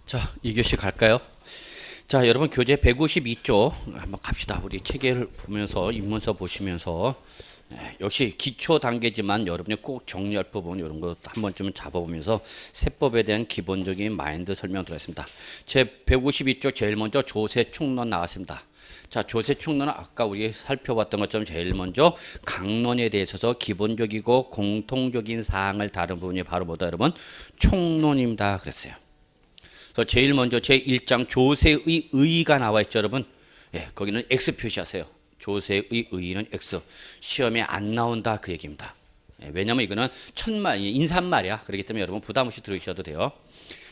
자, 2교시 갈까요? 자, 여러분 교재 152쪽 한번 갑시다. 우리 책을 보면서 입문서 보시면서 역시 기초 단계지만 여러분이 꼭 정리할 부분 이런 거 한 번쯤은 잡아보면서 세법에 대한 기본적인 마인드 설명 들어있습니다. 제 152쪽 제일 먼저 조세 총론 나왔습니다. 자, 조세 총론은 아까 우리 살펴봤던 것처럼 제일 먼저 강론에 대해서 기본적이고 공통적인 사항을 다룬 부분이 바로 뭐다 여러분? 총론입니다. 그랬어요. 그래서 제일 먼저 제1장 조세의 의의가 나와 있죠, 여러분. 예, 거기는 X 표시하세요. 조세의 의의는 X. 시험에 안 나온다 그 얘기입니다. 예, 왜냐면 이거는 인사말이야. 그렇기 때문에 여러분 부담 없이 들으셔도 돼요.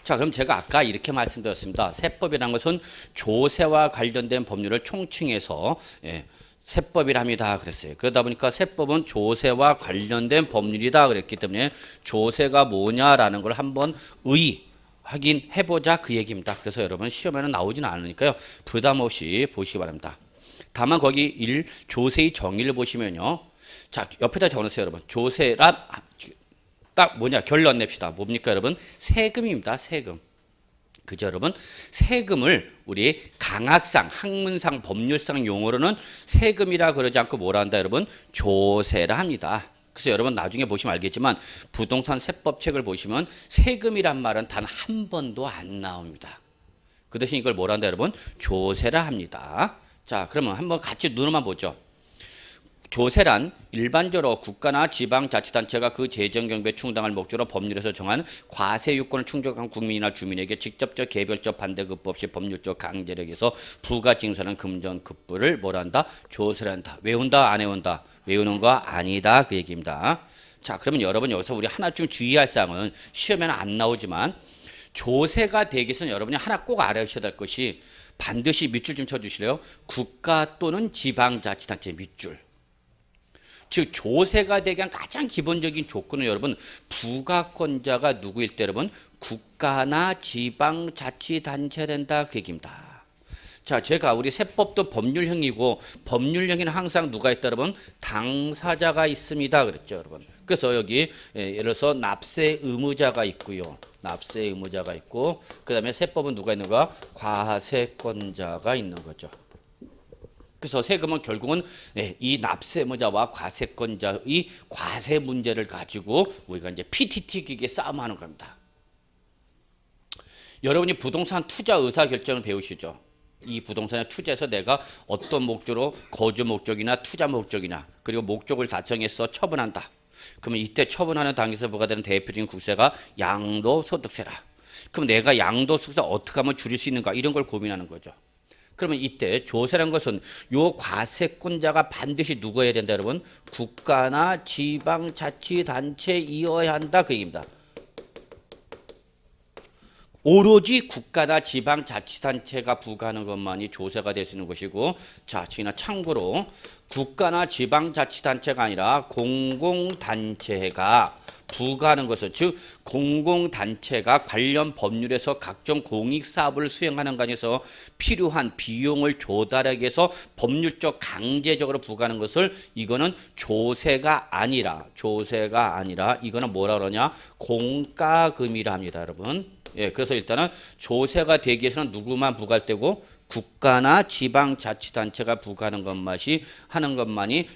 자, 그럼 제가 아까 이렇게 말씀드렸습니다. 세법이라는 것은 조세와 관련된 법률을 총칭해서 세법이랍니다 그랬어요. 그러다 보니까 세법은 조세와 관련된 법률이다 그랬기 때문에 조세가 뭐냐라는 걸 한번 확인해보자 그 얘기입니다. 그래서 여러분 시험에는 나오지는 않으니까요. 부담 없이 보시기 바랍니다. 다만 거기 조세의 정의를 보시면요. 자, 옆에다 적어놓으세요 여러분. 조세란 딱 뭐냐 결론 냅시다. 뭡니까 여러분? 세금입니다. 세금. 그죠 여러분? 세금을 우리 강학상, 학문상, 법률상 용어로는 세금이라 그러지 않고 뭐라 한다 여러분? 조세라 합니다. 그래서 여러분 나중에 보시면 알겠지만 부동산 세법책을 보시면 세금이란 말은 단 한 번도 안 나옵니다. 그 대신 이걸 뭐라 한다 여러분? 조세라 합니다. 자, 그러면 한번 같이 눈으로만 보죠. 조세란 일반적으로 국가나 지방자치단체가 그 재정경비에 충당할 목적으로 법률에서 정한 과세유권을 충족한 국민이나 주민에게 직접적 개별적 반대급부 없이 법률적 강제력에서 부가징수하는 금전급부를 뭐라 한다? 조세라 한다. 외운다 안 외운다? 외우는 거 아니다 그 얘기입니다. 자, 그러면 여러분 여기서 우리 하나 좀 주의할 사항은 시험에는 안 나오지만 조세가 되기 위해서는 여러분이 하나 꼭 알아주셔야 될 것이 반드시 밑줄 좀 쳐주실래요? 국가 또는 지방자치단체 밑줄. 즉 조세가 되기 위한 가장 기본적인 조건은 여러분 부가권자가 누구일 때 여러분 국가나 지방자치단체가 된다 그 얘기입니다. 자, 제가 우리 세법도 법률형이고 법률형에는 항상 누가 있다 여러분? 당사자가 있습니다 그랬죠 여러분. 그래서 여기 예를 들어서 납세 의무자가 있고요. 납세 의무자가 있고 그 다음에 세법은 누가 있는가? 과세권자가 있는 거죠. 그래서 세금은 결국은 이 납세 의무자와 과세권자의 과세 문제를 가지고 우리가 이제 PTT 기기에 싸움하는 겁니다. 여러분이 부동산 투자 의사 결정을 배우시죠. 이 부동산에 투자해서 내가 어떤 목적으로 거주 목적이나 투자 목적이나 그리고 목적을 달성해서 처분한다. 그러면 이때 처분하는 당에서 부과되는 대표적인 국세가 양도소득세라. 그럼 내가 양도소득세 어떻게 하면 줄일 수 있는가 이런 걸 고민하는 거죠. 그러면 이때 조세라는 것은 요 과세권자가 반드시 누구여야 된다 여러분? 국가나 지방자치단체이어야 한다 그 얘기입니다. 오로지 국가나 지방자치단체가 부과하는 것만이 조세가 될 수 있는 것이고 자, 지나 참고로 국가나 지방자치단체가 아니라 공공단체가 부과하는 것은 즉 공공단체가 관련 법률에서 각종 공익사업을 수행하는 관에서 필요한 비용을 조달하기 위해서 법률적 강제적으로 부과하는 것을 이거는 조세가 아니라 이거는 뭐라 그러냐 공과금이라 합니다 여러분. 예, 그래서 일단은 조세가 되기 위해서는 누구만 부과할 때고 국가나 지방자치단체가 부과하는 것만이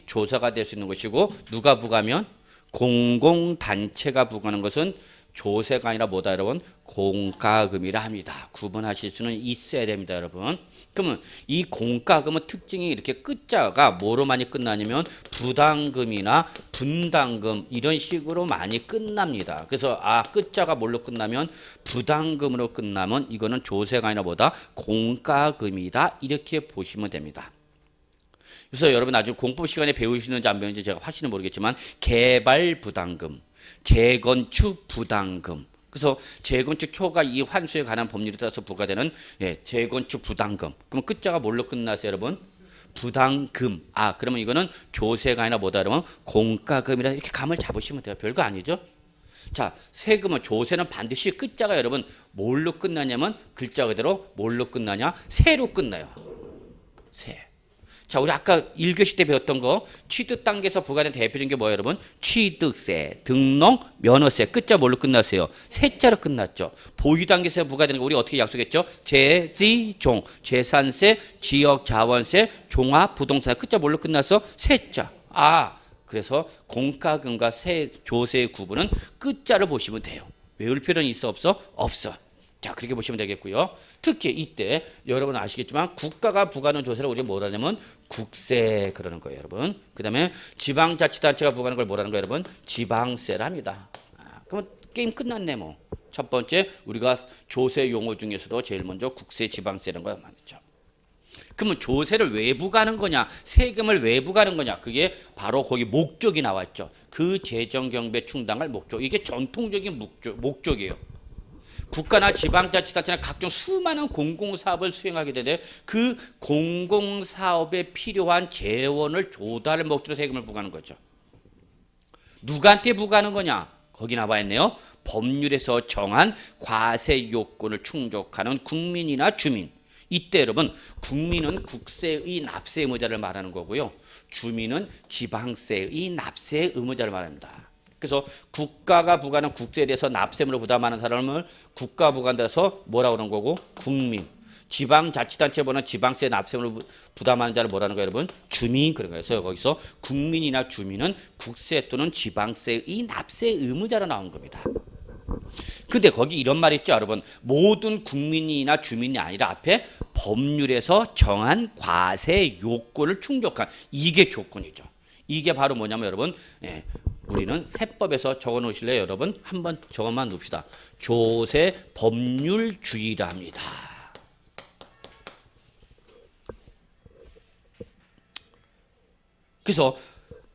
조세가 될 수 있는 것이고 누가 부과하면 공공단체가 부과하는 것은 조세가 아니라 뭐다 여러분? 공과금이라 합니다. 구분하실 수는 있어야 됩니다 여러분. 그러면 이 공과금은 특징이 이렇게 끝자가 뭐로 많이 끝나냐면 부담금이나 분담금 이런 식으로 많이 끝납니다. 그래서 끝자가 뭘로 끝나면 부담금으로 끝나면 이거는 조세가 아니라 뭐다? 공과금이다 이렇게 보시면 됩니다. 그래서 여러분 나중에 공법 시간에 배우시는지 안 배우는지 제가 확실히 모르겠지만 개발 부담금, 재건축 부담금. 그래서 재건축 초과 이 환수에 관한 법률에 따라서 부과되는 재건축 부담금. 그럼 끝자가 뭘로 끝나세요, 여러분? 부담금. 그러면 이거는 조세가 아니라 뭐다 여러분? 공과금이라 이렇게 감을 잡으시면 돼요. 별거 아니죠? 자, 세금은 조세는 반드시 끝자가 여러분 뭘로 끝나냐면 글자 그대로 뭘로 끝나냐? 세로 끝나요. 세. 자, 우리 아까 1교시 때 배웠던 거 취득 단계에서 부과된 대표적인 게 뭐예요, 여러분? 취득세, 등록, 면허세. 끝자 뭘로 끝났어요? 세자로 끝났죠. 보유 단계에서 부과되는 거 우리 어떻게 약속했죠? 재지종, 재산세, 지역자원세, 종합부동산. 끝자 뭘로 끝났어? 세자. 그래서 공과금과 조세의 구분은 끝자를 보시면 돼요. 외울 필요는 있어 없어? 없어. 자, 그렇게 보시면 되겠고요. 특히 이때 여러분 아시겠지만 국가가 부과하는 조세를 우리가 뭐라 하냐면 국세 그러는 거예요, 여러분. 그다음에 지방자치단체가 부과하는 걸 뭐라는 거예요, 여러분? 지방세랍니다. 그러면 게임 끝났네 뭐. 첫 번째 우리가 조세 용어 중에서도 제일 먼저 국세 지방세라는 거 말이죠. 그러면 조세를 왜 부과하는 거냐? 세금을 왜 부과하는 거냐? 그게 바로 거기 목적이 나와 있죠. 그 재정 경비에 충당할 목적. 이게 전통적인 목적이에요. 국가나 지방자치단체나 각종 수많은 공공사업을 수행하게 되는데 그 공공사업에 필요한 재원을 조달할 목적으로 세금을 부과하는 거죠. 누구한테 부과하는 거냐? 거기 나와 있네요. 법률에서 정한 과세 요건을 충족하는 국민이나 주민. 이때 여러분 국민은 국세의 납세 의무자를 말하는 거고요. 주민은 지방세의 납세 의무자를 말합니다. 그래서 국가가 부과하는 국세에 대해서 납세물을 부담하는 사람을 국가 부과한다서 뭐라고 그러는 거고? 국민. 지방자치단체보다는 지방세 납세물을 부담하는 자를 뭐라는 거예요, 여러분? 주민 그런 거예요. 그래서 거기서 국민이나 주민은 국세 또는 지방세의 납세 의무자로 나온 겁니다. 근데 거기 이런 말이 있죠, 여러분. 모든 국민이나 주민이 아니라 앞에 법률에서 정한 과세 요건을 충족한 이게 조건이죠. 이게 바로 뭐냐면 여러분, 우리는 세법에서 적어 놓으실래요, 여러분? 한번 적어만 놓읍시다. 조세 법률주의랍니다. 그래서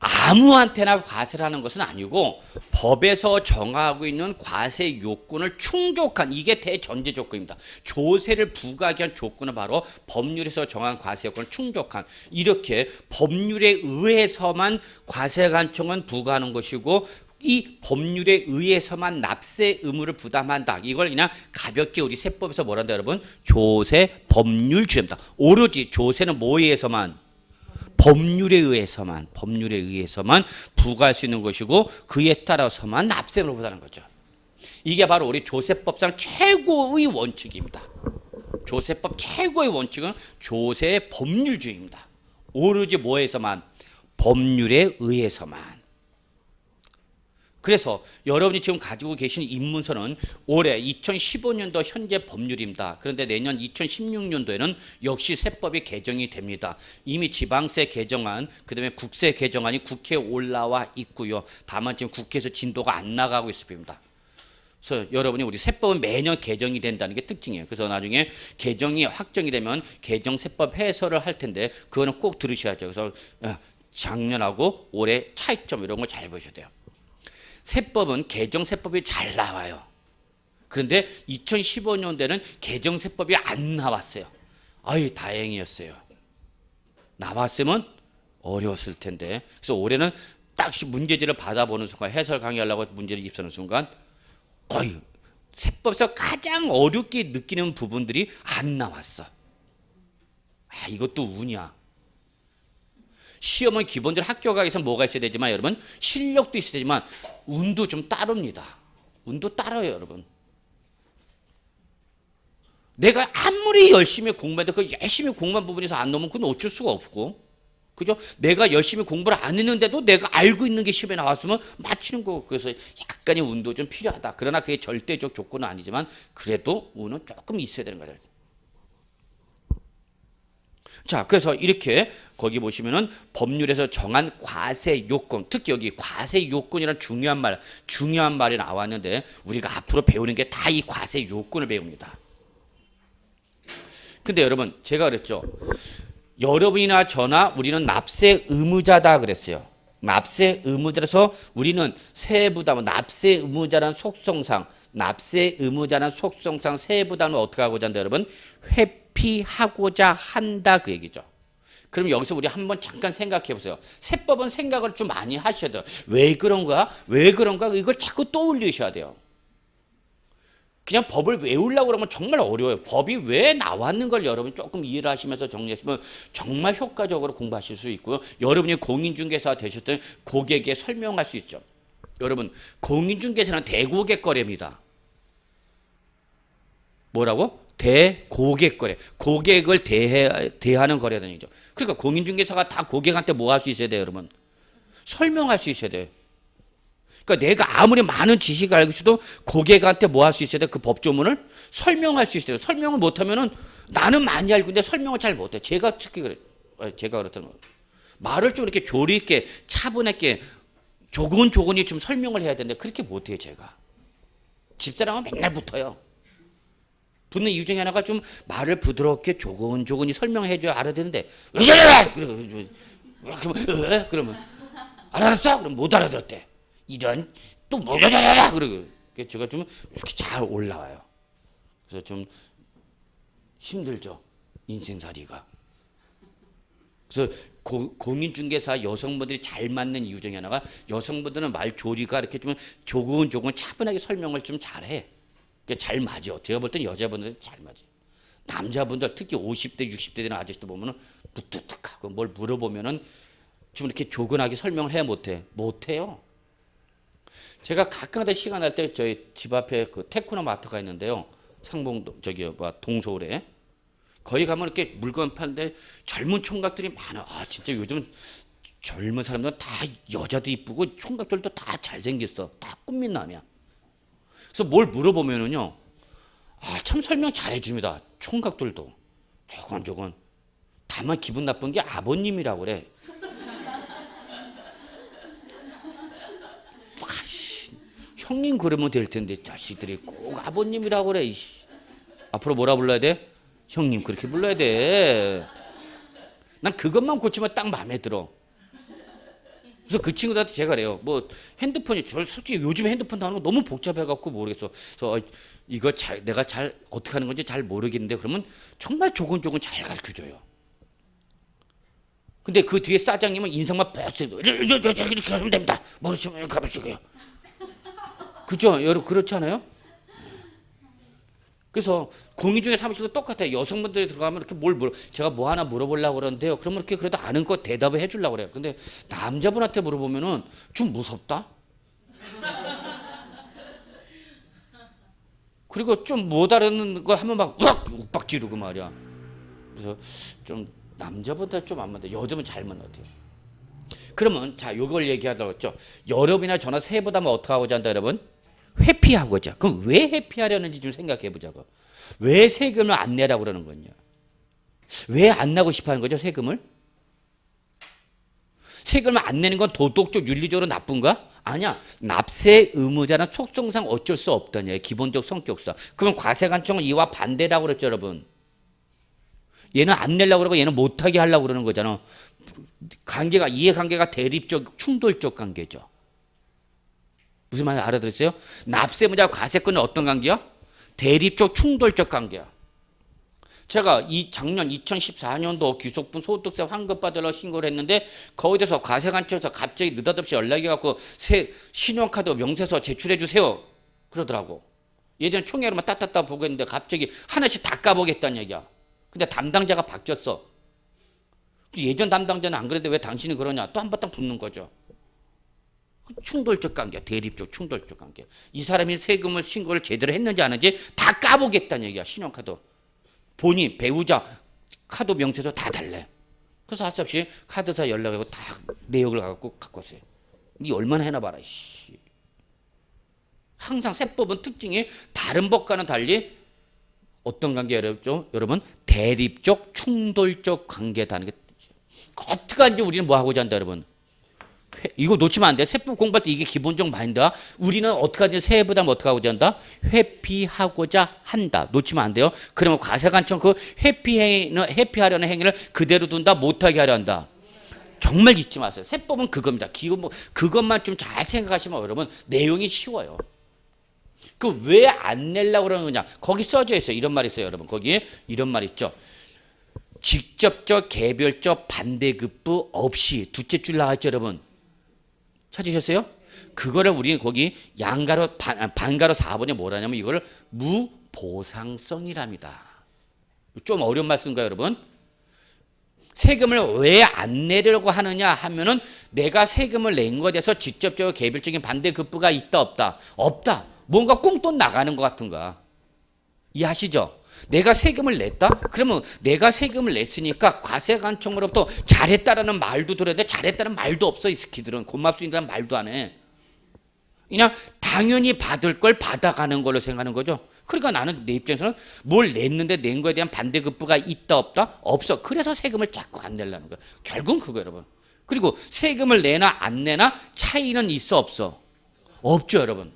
아무한테나 과세를 하는 것은 아니고 법에서 정하고 있는 과세 요건을 충족한 이게 대전제 조건입니다. 조세를 부과하기 위한 조건은 바로 법률에서 정한 과세 요건을 충족한 이렇게 법률에 의해서만 과세 간청은 부과하는 것이고 이 법률에 의해서만 납세 의무를 부담한다. 이걸 그냥 가볍게 우리 세법에서 뭐란다 여러분? 조세 법률주의입니다. 오로지 조세는 뭐에 의해서만? 법률에 의해서만 부과할 수 있는 것이고 그에 따라서만 납세를 부과하는 거죠. 이게 바로 우리 조세법상 최고의 원칙입니다. 조세법 최고의 원칙은 조세 법률주의입니다. 오로지 뭐에서만? 법률에 의해서만. 그래서 여러분이 지금 가지고 계신 입문서는 올해 2015년도 현재 법률입니다. 그런데 내년 2016년도에는 역시 세법이 개정이 됩니다. 이미 지방세 개정안, 그다음에 국세 개정안이 국회에 올라와 있고요. 다만 지금 국회에서 진도가 안 나가고 있습니다. 그래서 여러분이 우리 세법은 매년 개정이 된다는 게 특징이에요. 그래서 나중에 개정이 확정이 되면 개정 세법 해설을 할 텐데 그거는 꼭 들으셔야죠. 그래서 작년하고 올해 차이점 이런 걸 잘 보셔야 돼요. 세법은 개정세법이 잘 나와요. 그런데 2015년대는 개정세법이 안 나왔어요. 아유 다행이었어요. 나왔으면 어려웠을 텐데. 그래서 올해는 딱 문제지를 받아보는 순간 해설 강의하려고 문제를 입수하는 순간 아유 세법에서 가장 어렵게 느끼는 부분들이 안 나왔어. 이것도 운이야. 시험은 기본적으로 학교 가기 위해서 뭐가 있어야 되지만 여러분 실력도 있어야 되지만 운도 좀 따릅니다. 운도 따라요 여러분. 내가 아무리 열심히 공부해도 그 열심히 공부한 부분에서 안 넘으면 그건 어쩔 수가 없고 그죠? 내가 열심히 공부를 안 했는데도 내가 알고 있는 게 시험에 나왔으면 맞히는 거고 그래서 약간의 운도 좀 필요하다. 그러나 그게 절대적 조건은 아니지만 그래도 운은 조금 있어야 되는 거죠. 자, 그래서 이렇게 거기 보시면은 법률에서 정한 과세 요건, 특히 여기 과세 요건이라는 중요한 말이 나왔는데 우리가 앞으로 배우는 게 다 이 과세 요건을 배웁니다. 근데 여러분, 제가 그랬죠. 여러분이나 저나 우리는 납세 의무자다 그랬어요. 납세 의무자라서 우리는 세부담은 납세 의무자라는 속성상 세부담을 어떻게 하고자 한다 여러분? 회피하고자 한다 그 얘기죠. 그럼 여기서 우리 한번 잠깐 생각해 보세요. 세법은 생각을 좀 많이 하셔야 돼요. 왜 그런가? 이걸 자꾸 떠올리셔야 돼요. 그냥 법을 외우려고 그러면 정말 어려워요. 법이 왜 나왔는 걸 여러분 조금 이해를 하시면서 정리하시면 정말 효과적으로 공부하실 수 있고요. 여러분이 공인중개사 되셨던 고객에 설명할 수 있죠. 여러분, 공인중개사는 대고객 거래입니다. 뭐라고? 대고객 거래. 고객을 대하는 거래라는 얘기죠. 그러니까 공인중개사가 다 고객한테 뭐 할 수 있어야 돼요, 여러분? 설명할 수 있어야 돼요. 그러니까 내가 아무리 많은 지식을 알고 있어도 고객한테 뭐 할 수 있어야 돼? 그 법조문을 설명할 수 있어야 돼. 설명을 못하면은 나는 많이 알고 있는데 설명을 잘 못해. 제가 특히 그래. 제가 그렇다는 거예요. 말을 좀 이렇게 조리 있게 차분하게 조근조근히 좀 설명을 해야 되는데 그렇게 못해요, 제가. 집사람은 맨날 붙어요. 붙는 이유 중에 하나가 좀 말을 부드럽게 조근조근히 설명해줘야 알아듣는데 그러면 알았어? 그럼 못 알아들었대. 이런 또 뭐냐냐냐 그러고 제가 좀 이렇게 잘 올라와요. 그래서 좀 힘들죠, 인생살이가. 그래서 공인중개사 여성분들이 잘 맞는 이유 중에 하나가 여성분들은 말 조리가 이렇게 좀 조근조근 차분하게 설명을 좀 잘해. 잘 맞아. 제가 볼 때는 여자분들이 잘 맞아. 남자분들 특히 50대 60대 되는 아저씨들 보면은 무뚝뚝하고 뭘 물어보면은 좀 이렇게 조근하게 설명을 해 못해요. 제가 가끔가다 시간 날 때 저희 집 앞에 그 테크노 마트가 있는데요. 상봉동 동서울에 거기 가면 이렇게 물건 파는데 젊은 총각들이 많아. 아 진짜 요즘 젊은 사람들은 다 여자도 이쁘고 총각들도 다 잘생겼어. 다 꽃미남이야. 그래서 뭘 물어보면은요, 아 참 설명 잘해줍니다. 총각들도 조곤조곤. 다만 기분 나쁜 게 아버님이라고 그래. 형님 그러면 될 텐데 자식들이 꼭 아버님이라고 그래. 앞으로 뭐라 불러야 돼? 형님 그렇게 불러야 돼. 난 그것만 고치면 딱 마음에 들어. 그래서 그 친구들한테 제가 그래요. 뭐 핸드폰이 저 솔직히 요즘 핸드폰 하는 거 너무 복잡해갖고 모르겠어. 그래서 이거 내가 잘 어떻게 하는 건지 잘 모르겠는데 그러면 정말 조근조근 잘 가르쳐줘요. 근데 그 뒤에 사장님은 인상만 뻗어. 이렇게 하면 됩니다. 모르시면 가보시고요. 그죠? 여러분 그렇지 않아요? 그래서 공인중개 사무실도 똑같아요. 여성분들이 들어가면 이렇게 제가 뭐 하나 물어보려고 그러는데요. 그러면 이렇게 그래도 아는 거 대답을 해주려고 그래요. 근데 남자분한테 물어보면은 좀 무섭다? 그리고 좀 못 알아듣는 거 하면 막 욱박 지르고 말이야. 그래서 좀 남자보다 좀 안 맞다. 여자분 잘 맞는 것 같아요. 그러면 자 요걸 얘기하려고 했죠. 여러분이나 저나 새해보다면 어떻게 하고자 한다 여러분? 회피하고자. 그럼 왜 회피하려는지 좀 생각해 보자고. 왜 세금을 안 내라고 그러는 거냐? 왜 안 내고 싶어 하는 거죠, 세금을? 세금을 안 내는 건 도덕적, 윤리적으로 나쁜가? 아니야. 납세 의무자는 속성상 어쩔 수 없다냐. 기본적 성격상. 그러면 과세관청은 이와 반대라고 그랬죠, 여러분. 얘는 안 내려고 그러고 얘는 못하게 하려고 그러는 거잖아. 이해관계가 대립적, 충돌적 관계죠. 무슨 말인지 알아들었어요? 납세의무자와 과세권은 어떤 관계야? 대립적, 충돌적 관계야. 제가 작년 2014년도 귀속분 소득세 환급받으러 신고를 했는데 거기에 대해서 과세관청에서 갑자기 느닷없이 연락이 갖고 신용카드 명세서 제출해 주세요 그러더라고. 예전에 총회로만 따따따 보고 했는데 갑자기 하나씩 다 까보겠다는 얘기야. 근데 담당자가 바뀌었어. 예전 담당자는 안 그랬는데 왜 당신이 그러냐? 또 한 번 딱 붙는 거죠. 충돌적 관계, 대립적 충돌적 관계. 이 사람이 세금을 신고를 제대로 했는지 안 했는지 다 까보겠다는 얘기야. 신용카드. 본인, 배우자, 카드 명세서 다 달래. 그래서 할 수 없이 카드사 연락하고 다 내역을 갖고 왔어요. 니 얼마나 해나 봐라. 씨. 항상 세법은 특징이 다른 법과는 달리 어떤 관계였죠? 여러분 대립적 충돌적 관계다는 게 어떻게 하는지 우리는 뭐 하고자 한다 여러분. 이거 놓치면 안 돼. 세법 공부할 때 이게 기본적 마인드야. 우리는 어떻게 하든지 세부담 어떻게 하고자 한다? 회피하고자 한다. 놓치면 안 돼요. 그러면 과세관청 그 회피하려는 행위를 그대로 둔다. 못하게 하려 한다. 정말 잊지 마세요. 세법은 그겁니다. 그것만 좀 잘 생각하시면 여러분 내용이 쉬워요. 그 왜 안 내려고 그러는 거냐? 거기 써져 있어요. 이런 말이 있어요, 여러분. 거기에 이런 말 있죠. 직접적 개별적 반대급부 없이 둘째 줄 나왔죠, 여러분. 찾으셨어요? 그거를 우리는 거기 양가로 반가로 4번에 뭐라냐면 이거를 무보상성이랍니다. 좀 어려운 말씀인가요, 여러분? 세금을 왜 안 내려고 하느냐 하면은 내가 세금을 낸 것에 대해서 직접적으로 개별적인 반대급부가 있다 없다? 없다. 뭔가 꽁돈 나가는 것 같은가. 이해하시죠? 내가 세금을 냈다? 그러면 내가 세금을 냈으니까 과세관청으로부터 잘했다라는 말도 들어야 돼. 잘했다는 말도 없어. 이 스키들은 고맙습니다라는 말도 안 해. 그냥 당연히 받을 걸 받아가는 걸로 생각하는 거죠. 그러니까 나는 내 입장에서는 뭘 냈는데 낸 거에 대한 반대급부가 있다 없다? 없어. 그래서 세금을 자꾸 안 내려는 거야. 결국은 그거 여러분. 그리고 세금을 내나 안 내나 차이는 있어 없어? 없죠 여러분.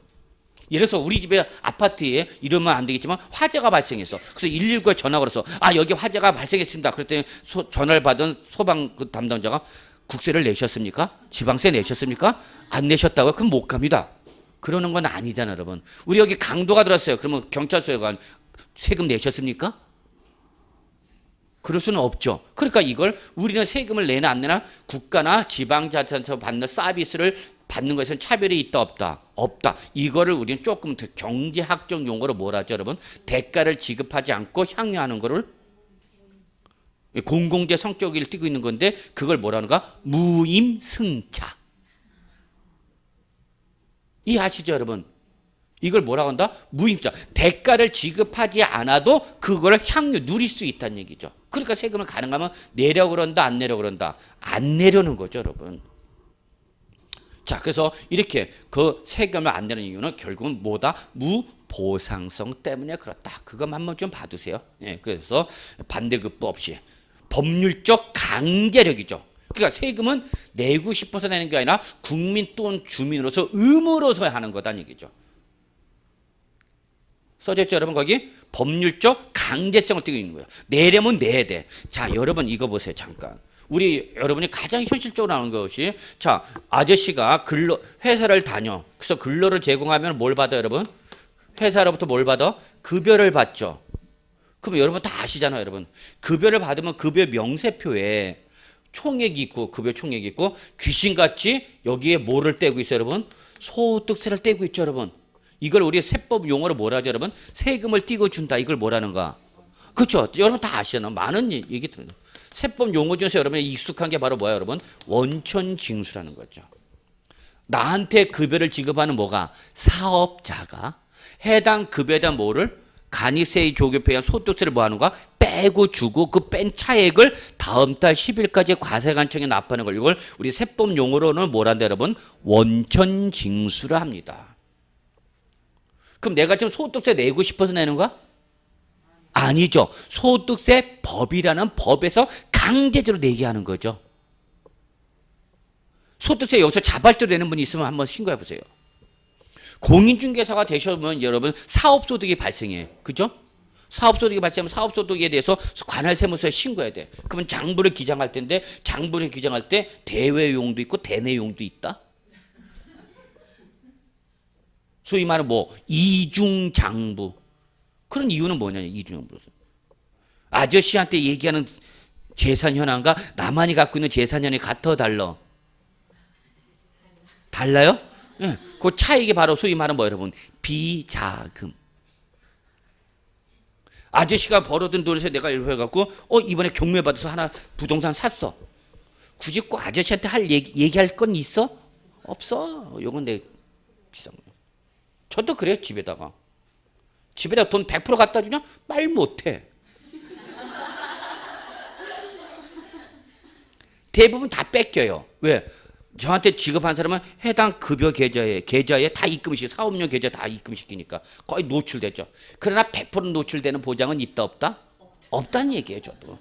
예를 들어서 우리 집에 아파트에 이러면 안 되겠지만 화재가 발생했어. 그래서 119에 전화 걸어서 여기 화재가 발생했습니다. 그랬더니 전화를 받은 소방 그 담당자가 국세를 내셨습니까? 지방세 내셨습니까? 안 내셨다고요? 그럼 못 갑니다. 그러는 건 아니잖아 여러분. 우리 여기 강도가 들었어요. 그러면 경찰서에 가 세금 내셨습니까? 그럴 수는 없죠. 그러니까 이걸 우리는 세금을 내나 안 내나 국가나 지방자치단체에서 받는 서비스를 받는 것에는 차별이 있다 없다? 없다. 이거를 우리는 조금 더 경제학적 용어로 뭐라 하죠 여러분? 대가를 지급하지 않고 향유하는 거를 공공재 성격을 띠고 있는 건데 그걸 뭐라는가? 무임승차. 이해하시죠 여러분? 이걸 뭐라고 한다? 무임자. 대가를 지급하지 않아도 그걸 향유 누릴 수 있다는 얘기죠. 그러니까 세금을 가능하면 내려고 그런다 안 내려고 그런다? 안 내려는 거죠 여러분. 자 그래서 이렇게 그 세금을 안 내는 이유는 결국은 뭐다? 무보상성 때문에 그렇다. 그것만 한번 좀 봐두세요. 예, 그래서 반대급부 없이 법률적 강제력이죠. 그러니까 세금은 내고 싶어서 내는 게 아니라 국민 또는 주민으로서 의무로서 하는 거다는 얘기죠. 써졌죠 여러분 거기? 법률적 강제성을 띠고 있는 거예요. 내려면 내야 돼. 자 여러분 이거 보세요 잠깐. 우리 여러분이 가장 현실적으로 나오는 것이 자 아저씨가 회사를 다녀. 그래서 근로를 제공하면 뭘 받아 여러분? 회사로부터 뭘 받아? 급여를 받죠. 그럼 여러분 다 아시잖아요 여러분. 급여를 받으면 급여 명세표에 총액이 있고 급여 총액이 있고 귀신같이 여기에 뭐를 떼고 있어요 여러분? 소득세를 떼고 있죠 여러분. 이걸 우리 세법 용어로 뭐라 하죠 여러분? 세금을 띄고 준다. 이걸 뭐라는가? 그렇죠. 여러분 다 아시잖아요. 많은 얘기 들어요. 세법 용어 중에서 여러분이 익숙한 게 바로 뭐야 여러분? 원천징수라는 거죠. 나한테 급여를 지급하는 뭐가? 사업자가 해당 급여에 대한 뭐를? 간이세의 조교표에 의한 소득세를 뭐 하는가? 빼고 주고 그 뺀 차액을 다음 달 10일까지 과세관청에 납부하는 걸 이걸 우리 세법 용어로는 뭐란다 여러분? 원천징수를 합니다. 그럼 내가 지금 소득세 내고 싶어서 내는 거야? 아니죠. 소득세 법이라는 법에서 강제적으로 내게 하는 거죠. 소득세 여기서 자발적으로 내는 분이 있으면 한번 신고해 보세요. 공인중개사가 되셔보면 여러분 사업소득이 발생해. 그죠? 사업소득이 발생하면 사업소득에 대해서 관할세무서에 신고해야 돼. 그러면 장부를 기장할 텐데 장부를 기장할 때 대외용도 있고 대내용도 있다. 소위 말하는 뭐 이중장부. 그런 이유는 뭐냐 이중장부. 아저씨한테 얘기하는 재산 현황과 나만이 갖고 있는 재산 현황이 같아 달라? 달라요? 네. 그 차이가 바로 소위 말하는 뭐 여러분 비자금. 아저씨가 벌어둔 돈에서 내가 이렇게 해갖고 이번에 경매 받아서 하나 부동산 샀어. 굳이 꼭 아저씨한테 할 얘기할 건 있어? 없어. 요건 내 비싼 거. 저도 그래요. 집에다가 돈 100% 갖다 주냐? 말 못해. 대부분 다 뺏겨요. 왜? 저한테 지급한 사람은 해당 급여 계좌에 다 입금시키고 사업용 계좌 다 입금시키니까 거의 노출됐죠. 그러나 100% 노출되는 보장은 있다 없다? 없다는 얘기예요. 저도.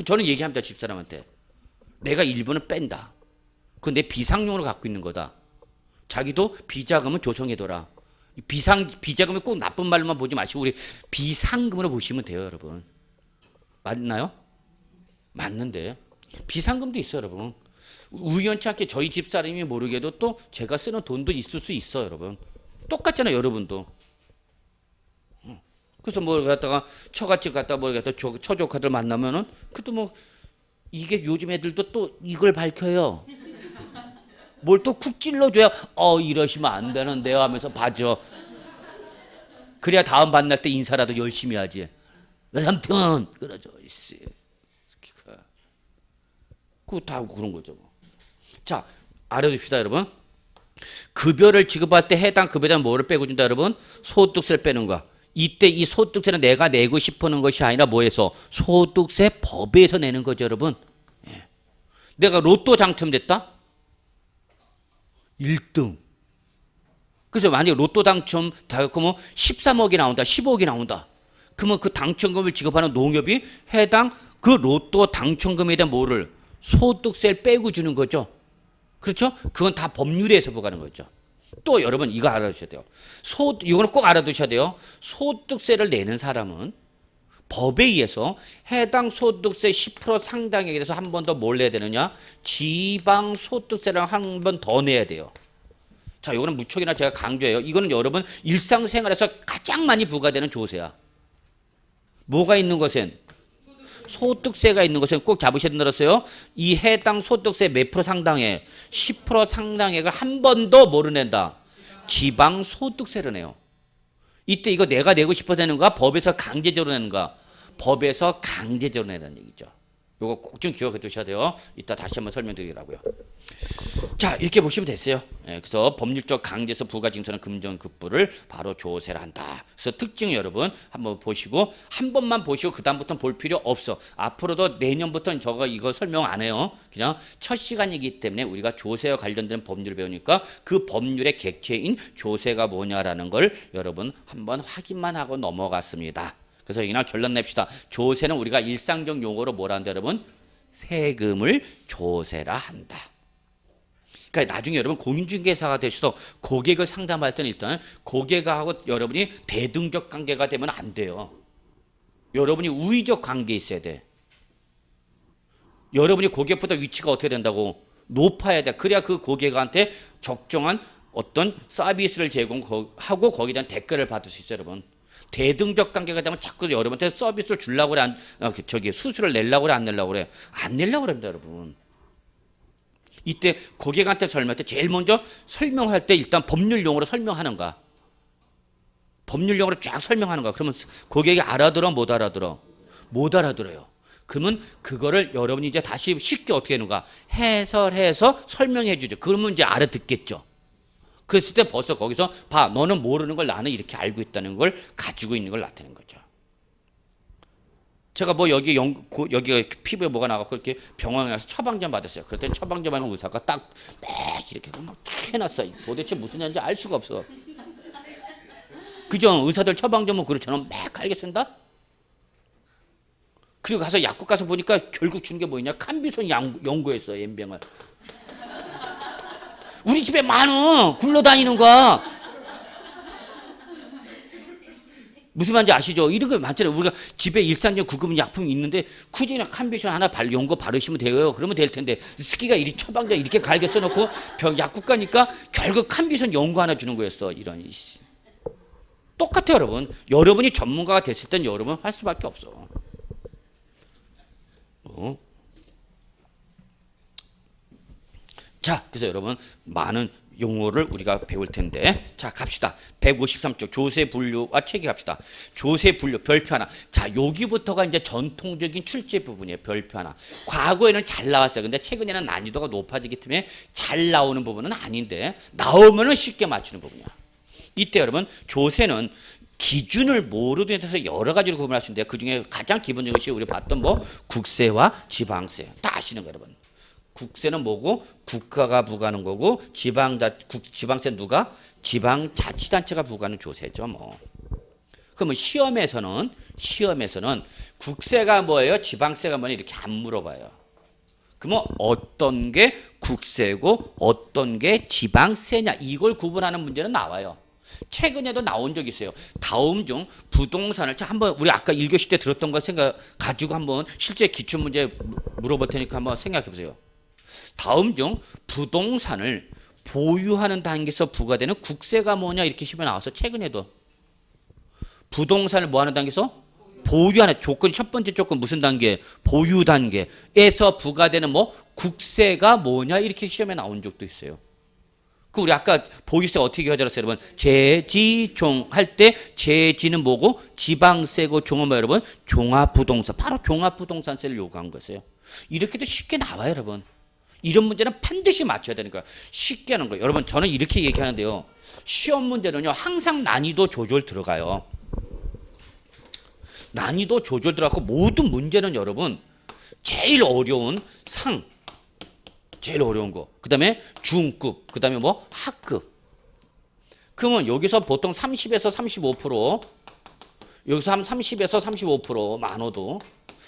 저는 얘기합니다. 집사람한테. 내가 일부는 뺀다. 그건 내 비상용으로 갖고 있는 거다. 자기도 비자금은 조성해둬라. 비자금이 꼭 나쁜 말로만 보지 마시고 우리 비상금으로 보시면 돼요. 여러분. 맞나요? 맞는데 비상금도 있어요. 여러분. 우연치 않게 저희 집사람이 모르게도 또 제가 쓰는 돈도 있을 수 있어요. 여러분. 똑같잖아요. 여러분도. 그래서 뭘 갖다가 처갓집 갔다 뭘 갖다 처조카들 만나면은 그래도 뭐 이게 요즘 애들도 또 이걸 밝혀요. 뭘 또 쿡 찔러줘야 이러시면 안 되는데요 하면서 봐줘. 그래야 다음 만날 때 인사라도 열심히 하지. 아무튼 그러죠. 그거 다 그런 거죠. 뭐. 자, 알아둡시다 여러분. 급여를 지급할 때 해당 급여에다 뭐를 빼고 준다 여러분? 소득세를 빼는 거. 이때 이 소득세는 내가 내고 싶어하는 것이 아니라 뭐에서? 소득세 법에서 내는 거죠 여러분. 예. 내가 로또 당첨됐다? 1등. 그래서 만약에 로또 당첨 다 그러면 13억이 나온다, 15억이 나온다. 그러면 그 당첨금을 지급하는 농협이 해당 그 로또 당첨금에 대한 뭐를? 소득세를 빼고 주는 거죠. 그렇죠? 그건 다 법률에서 부과하는 거죠. 또 여러분 이거 알아두셔야 돼요. 이거는 꼭 알아두셔야 돼요. 소득세를 내는 사람은 법에 의해서 해당 소득세 10% 상당액에 대해서 한 번 더 뭘 내야 되느냐? 지방 소득세를 한 번 더 내야 돼요. 자, 이거는 무척이나 제가 강조해요. 이거는 여러분 일상생활에서 가장 많이 부과되는 조세야. 뭐가 있는 것은? 소득세가 있는 것은 꼭 잡으셔야 된다였어요. 이 해당 소득세 몇 프로 상당액? 10% 상당액을 한 번 더 뭐를 낸다? 지방 소득세를 내요. 이때 이거 내가 내고 싶어 되는가? 법에서 강제적으로 내는가? 법에서 강제적으로 내는 얘기죠. 이거 꼭 좀 기억해 두셔야 돼요. 이따 다시 한번 설명드리라고요. 자, 이렇게 보시면 됐어요. 예, 그래서 법률적 강제에서 부가징수는 금전급부를 바로 조세를 한다. 그래서 특징 여러분 한번 보시고 한 번만 보시고 그 다음부터는 볼 필요 없어. 앞으로도 내년부터는 이거 설명 안 해요. 그냥 첫 시간이기 때문에 우리가 조세와 관련된 법률을 배우니까 그 법률의 객체인 조세가 뭐냐라는 걸 여러분 한번 확인만 하고 넘어갔습니다. 그래서 여기나 결론 냅시다. 조세는 우리가 일상적 용어로 뭐라 한다 여러분? 세금을 조세라 한다. 그러니까 나중에 여러분 공인중개사가 되셔서 고객을 상담할 때는 일단 고객하고 여러분이 대등적 관계가 되면 안 돼요. 여러분이 우위적 관계에 있어야 돼. 여러분이 고객보다 위치가 어떻게 된다고? 높아야 돼. 그래야 그 고객한테 적정한 어떤 서비스를 제공하고 거기에 대한 댓글을 받을 수 있어요 여러분. 대등적 관계가 되면 자꾸 여러분한테 서비스를 주려고 그래, 수수료를 내려고 그래, 안 내려고 그래? 안 내려고 그럽니다 여러분. 이때 고객한테 설명할 때 제일 먼저 설명할 때 일단 법률 용어로 설명하는가? 법률 용어로 쫙 설명하는가? 그러면 고객이 알아들어? 못 알아들어? 못 알아들어요. 그러면 그거를 여러분이 이제 다시 쉽게 어떻게 하는가? 해설해서 설명해 주죠. 그러면 이제 알아듣겠죠. 그랬을 때 벌써 거기서 봐, 너는 모르는 걸 나는 이렇게 알고 있다는 걸 가지고 있는 걸 나타내는 거죠. 제가 뭐 여기가 피부에 뭐가 나가고 이렇게 병원에 가서 처방전 받았어요. 그랬더니 처방전 받는 의사가 딱 이렇게 막 해놨어. 도대체 무슨 얘기인지 알 수가 없어. 그죠? 의사들 처방전 뭐 그렇잖아. 막 깔게 쓴다. 그리고 가서 약국 가서 보니까 결국 주는 게 뭐냐? 칸비손 연고했어. 연병을. 우리 집에 많어. 굴러다니는 거. 무슨 말인지 아시죠? 이런 거 많잖아요. 우리가 집에 일상적 구급 약품이 있는데 굳이 그냥 칸비션 하나 연고 바르시면 돼요. 그러면 될 텐데 스키가 이리 처방전 이렇게 갈게 써놓고 약국 가니까 결국 칸비션 연고 하나 주는 거였어. 이런. 똑같아요 여러분. 여러분이 전문가가 됐을 땐 여러분 할 수밖에 없어. 자, 그래서 여러분 많은 용어를 우리가 배울 텐데 자 갑시다. 153쪽 조세 분류와 체계 갑시다. 조세 분류 별표 하나. 자 여기부터가 이제 전통적인 출제 부분이에요. 별표 하나. 과거에는 잘 나왔어요. 근데 최근에는 난이도가 높아지기 때문에 잘 나오는 부분은 아닌데 나오면은 쉽게 맞추는 부분이야. 이때 여러분 조세는 기준을 뭐로 해서 여러 가지로 구분할 수 있는데 그 중에 가장 기본적인 것이 우리 봤던 뭐 국세와 지방세 다 아시는 거예요 여러분. 국세는 뭐고? 국가가 부과하는 거고 지방세는 누가? 지방자치단체가 부과하는 조세죠. 뭐. 그러면 시험에서는 국세가 뭐예요? 지방세가 뭐냐 이렇게 안 물어봐요. 그러면 어떤 게 국세고 어떤 게 지방세냐 이걸 구분하는 문제는 나와요. 최근에도 나온 적이 있어요. 다음 중 부동산을 한번 우리 아까 1교시 때 들었던 거 생각 가지고 한번 실제 기출 문제 물어볼 테니까 한번 생각해 보세요. 다음 중 부동산을 보유하는 단계에서 부과되는 국세가 뭐냐 이렇게 시험에 나와서 최근에도 부동산을 뭐하는 단계에서 보유하는 조건 첫 번째 조건 무슨 단계? 보유 단계에서 부과되는 뭐 국세가 뭐냐 이렇게 시험에 나온 적도 있어요. 그 우리 아까 보유세 어떻게 가져왔어요, 여러분? 재지종 할 때 재지는 뭐고? 지방세고 종은 뭐 여러분? 종합부동산. 바로 종합부동산세를 요구한 거였어요. 이렇게도 쉽게 나와요, 여러분. 이런 문제는 반드시 맞춰야 되는 거야. 쉽게 하는 거예요. 여러분, 저는 이렇게 얘기하는데요. 시험 문제는요, 항상 난이도 조절 들어가요. 난이도 조절 들어가고 모든 문제는 여러분 제일 어려운 상, 제일 어려운 거. 그 다음에 중급, 그 다음에 뭐 하급. 그러면 여기서 보통 30에서 35%, 여기서 한 30에서 35% 많아도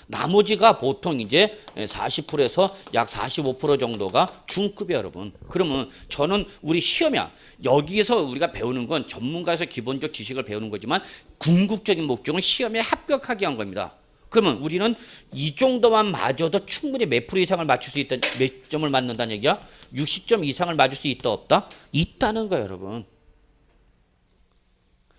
나머지가 보통 이제 40%에서 약 45% 정도가 중급이에요, 여러분. 그러면 저는 우리 시험이야. 여기에서 우리가 배우는 건 전문가에서 기본적 지식을 배우는 거지만 궁극적인 목적은 시험에 합격하게 한 겁니다. 그러면 우리는 이 정도만 맞아도 충분히 몇 프로 이상을 맞출 수 있다, 몇 점을 맞는다는 얘기야? 60점 이상을 맞을 수 있다, 없다? 있다는 거예요, 여러분.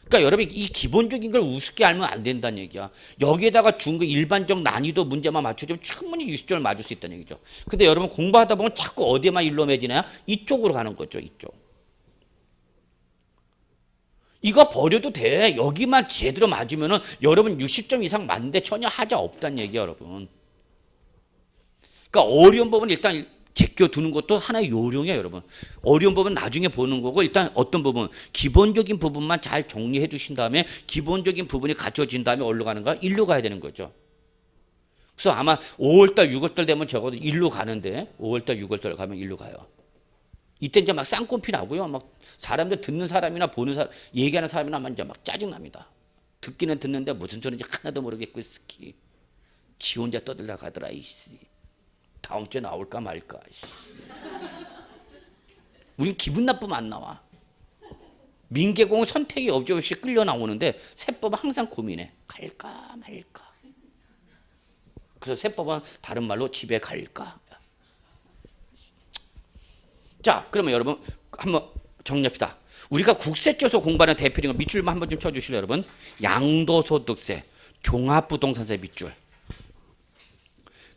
그러니까 여러분이 이 기본적인 걸 우습게 알면 안 된다는 얘기야. 여기에다가 준 거 일반적 난이도 문제만 맞춰주면 충분히 60점을 맞을 수 있다는 얘기죠. 근데 여러분 공부하다 보면 자꾸 어디에만 일로 매지나요? 이쪽으로 가는 거죠, 이쪽. 이거 버려도 돼. 여기만 제대로 맞으면은 여러분 60점 이상 맞는데 전혀 하자 없다는 얘기야, 여러분. 그러니까 어려운 부분은 일단 제껴두는 것도 하나의 요령이에요, 여러분. 어려운 부분 나중에 보는 거고 일단 어떤 부분, 기본적인 부분만 잘 정리해 두신 다음에 기본적인 부분이 갖춰진 다음에 어디로 가는가? 일로 가야 되는 거죠. 그래서 아마 5월달, 6월달 되면 적어도 일로 가는데 5월달, 6월달 가면 일로 가요. 이때 이제 막 쌍꺼풀 나고요. 막 사람들 듣는 사람이나 보는 사람, 얘기하는 사람이나 이제 막 짜증납니다. 듣기는 듣는데 무슨 소리인지 하나도 모르겠고 스키. 지 혼자 떠들다 가더라, 이씨. 다음 주에 나올까 말까. 우린 기분 나쁘면 안 나와. 민계공은 선택이 없이 끌려 나오는데 세법은 항상 고민해. 갈까 말까. 그래서 세법은 다른 말로 집에 갈까. 자, 그러면 여러분 한번 정리합시다. 우리가 국세청에서 공부하는 대표적인 밑줄만 한번 좀 쳐주실래요, 여러분? 양도소득세, 종합부동산세 밑줄.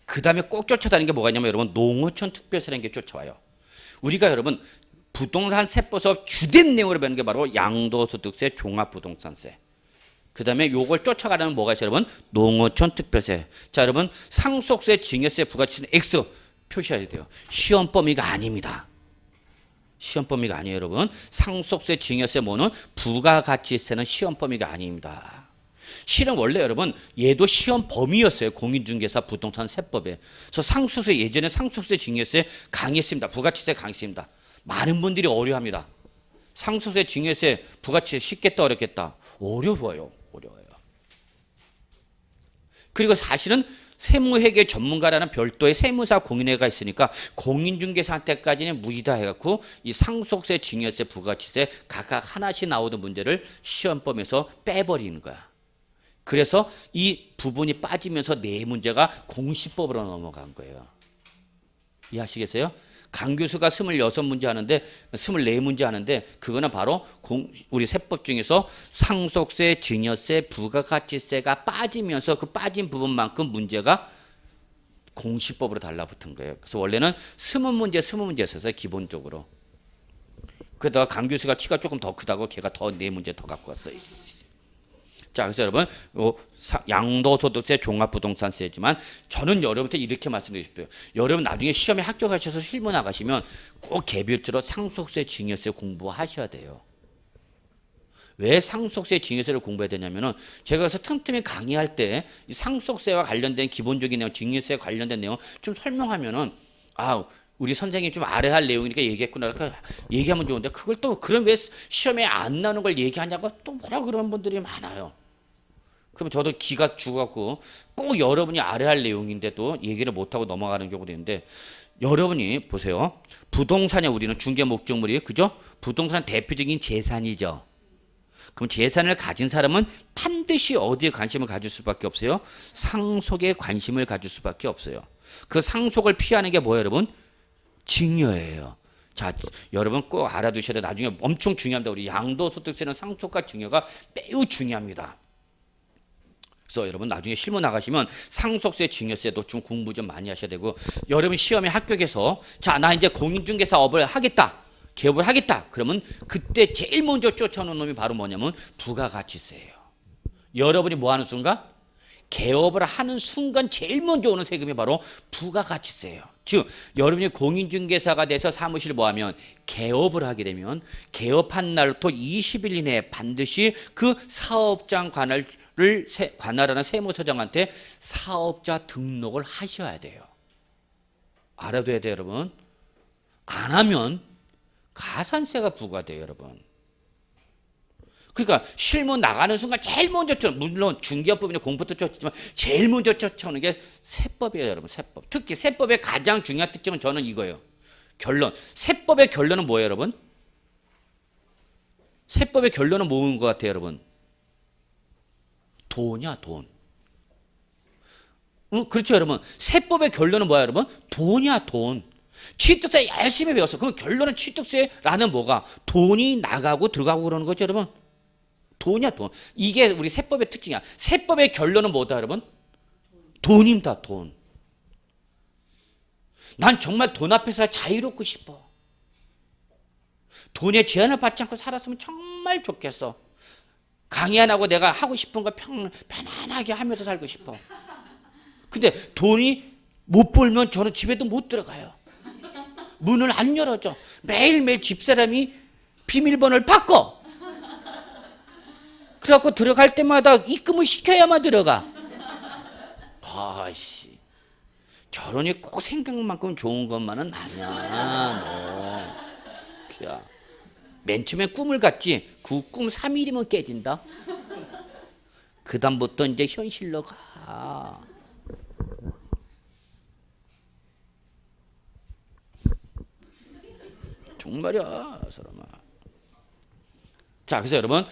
그 다음에 꼭 쫓아다니는 게 뭐가 있냐면 여러분 농어촌 특별세라는 게 쫓아와요. 우리가 여러분 부동산 세법에서 주된 내용으로 배우는 게 바로 양도소득세, 종합부동산세. 그 다음에 요걸 쫓아가려면 뭐가 있어요, 여러분? 농어촌 특별세. 자, 여러분 상속세, 증여세, 부가치세는 X 표시해야 돼요. 시험 범위가 아닙니다. 시험 범위가 아니에요, 여러분. 상속세, 증여세, 뭐는 부가가치세는 시험 범위가 아닙니다. 실은 원래 여러분 얘도 시험 범위였어요. 공인중개사 부동산 세법에. 그래서 상속세 예전에 상속세, 증여세 강의했습니다. 부가치세 강의했습니다. 많은 분들이 어려워합니다. 상속세, 증여세, 부가치세 쉽겠다 어렵겠다? 어려워요. 어려워요. 그리고 사실은 세무회계 전문가라는 별도의 세무사 공인회가 있으니까 공인중개사한테까지는 무이다 해갖고 이 상속세, 증여세, 부가치세 각각 하나씩 나오던 문제를 시험범위에서 빼버리는 거야. 그래서 이 부분이 빠지면서 네 문제가 공시법으로 넘어간 거예요. 이해하시겠어요? 강 교수가 26문제 하는데 24문제 하는데 그거는 바로 우리 세법 중에서 상속세, 증여세, 부가가치세가 빠지면서 그 빠진 부분만큼 문제가 공시법으로 달라붙은 거예요. 그래서 원래는 20문제였어요, 기본적으로. 그러다가 강 교수가 키가 조금 더 크다고 걔가 더 4문제 더 갖고 왔어요. 자, 그래서 여러분 양도소득세, 종합부동산세지만 저는 여러분한테 이렇게 말씀드리고 싶어요. 여러분 나중에 시험에 합격하셔서 실무 나가시면 꼭 개별적으로 상속세, 증여세 공부하셔야 돼요. 왜 상속세, 증여세를 공부해야 되냐면은 제가 그래서 틈틈이 강의할 때 이 상속세와 관련된 기본적인 내용, 증여세와 관련된 내용 좀 설명하면은 우리 선생님이 좀 알아야 할 내용이니까 얘기했구나. 그러니까 얘기하면 좋은데 그걸 또 그럼 왜 시험에 안 나오는 걸 얘기하냐고 또 뭐라 그러는 분들이 많아요. 그럼 저도 기가 죽어갖고 꼭 여러분이 알아야 할 내용인데도 얘기를 못하고 넘어가는 경우도 있는데 여러분이 보세요. 부동산에 우리는 중개 목적물이 그죠? 부동산 대표적인 재산이죠. 그럼 재산을 가진 사람은 반드시 어디에 관심을 가질 수밖에 없어요? 상속에 관심을 가질 수밖에 없어요. 그 상속을 피하는 게 뭐예요, 여러분? 증여예요. 자, 여러분 꼭 알아두셔야 돼요. 나중에 엄청 중요합니다. 우리 양도소득세는 상속과 증여가 매우 중요합니다. 그래서 여러분 나중에 실무 나가시면 상속세, 증여세도 좀 공부 좀 많이 하셔야 되고 여러분 시험에 합격해서 자, 나 이제 공인중개사업을 하겠다. 개업을 하겠다. 그러면 그때 제일 먼저 쫓아오는 놈이 바로 뭐냐면 부가가치세예요. 여러분이 뭐 하는 순간? 개업을 하는 순간 제일 먼저 오는 세금이 바로 부가가치세예요. 즉 여러분이 공인중개사가 돼서 사무실 뭐 하면 개업을 하게 되면 개업한 날부터 20일 이내에 반드시 그 사업장 관할하는 세무서장한테 사업자 등록을 하셔야 돼요. 알아둬야 돼요, 여러분. 안 하면 가산세가 부과돼요, 여러분. 그러니까 실무 나가는 순간 제일 먼저 물론 중개업법이나 공법도 쫓지만 제일 먼저 쫓아오는 게 세법이에요, 여러분. 세법. 특히 세법의 가장 중요한 특징은 저는 이거예요. 결론. 세법의 결론은 뭐예요, 여러분? 세법의 결론은 뭐인 것 같아요, 여러분? 돈이야, 돈. 그렇죠, 여러분. 세법의 결론은 뭐야, 여러분? 돈이야, 돈. 취득세 열심히 배웠어. 그럼 결론은 취득세라는 뭐가? 돈이 나가고 들어가고 그러는 거죠, 여러분. 돈이야, 돈. 이게 우리 세법의 특징이야. 세법의 결론은 뭐다, 여러분? 돈입니다, 돈. 난 정말 돈 앞에서 자유롭고 싶어. 돈에 제한을 받지 않고 살았으면 정말 좋겠어. 강의 안 하고 내가 하고 싶은 거 편안하게 하면서 살고 싶어. 근데 돈이 못 벌면 저는 집에도 못 들어가요. 문을 안 열어줘. 매일매일 집사람이 비밀번호를 바꿔. 그래갖고 들어갈 때마다 입금을 시켜야만 들어가. 아씨, 결혼이 꼭 생각만큼 좋은 것만은 아니야. 너 맨 처음에 꿈을 갖지. 그 꿈 3일이면 깨진다. 그 다음부터 이제 현실로 가. 정말이야, 사람아. 자, 그래서 여러분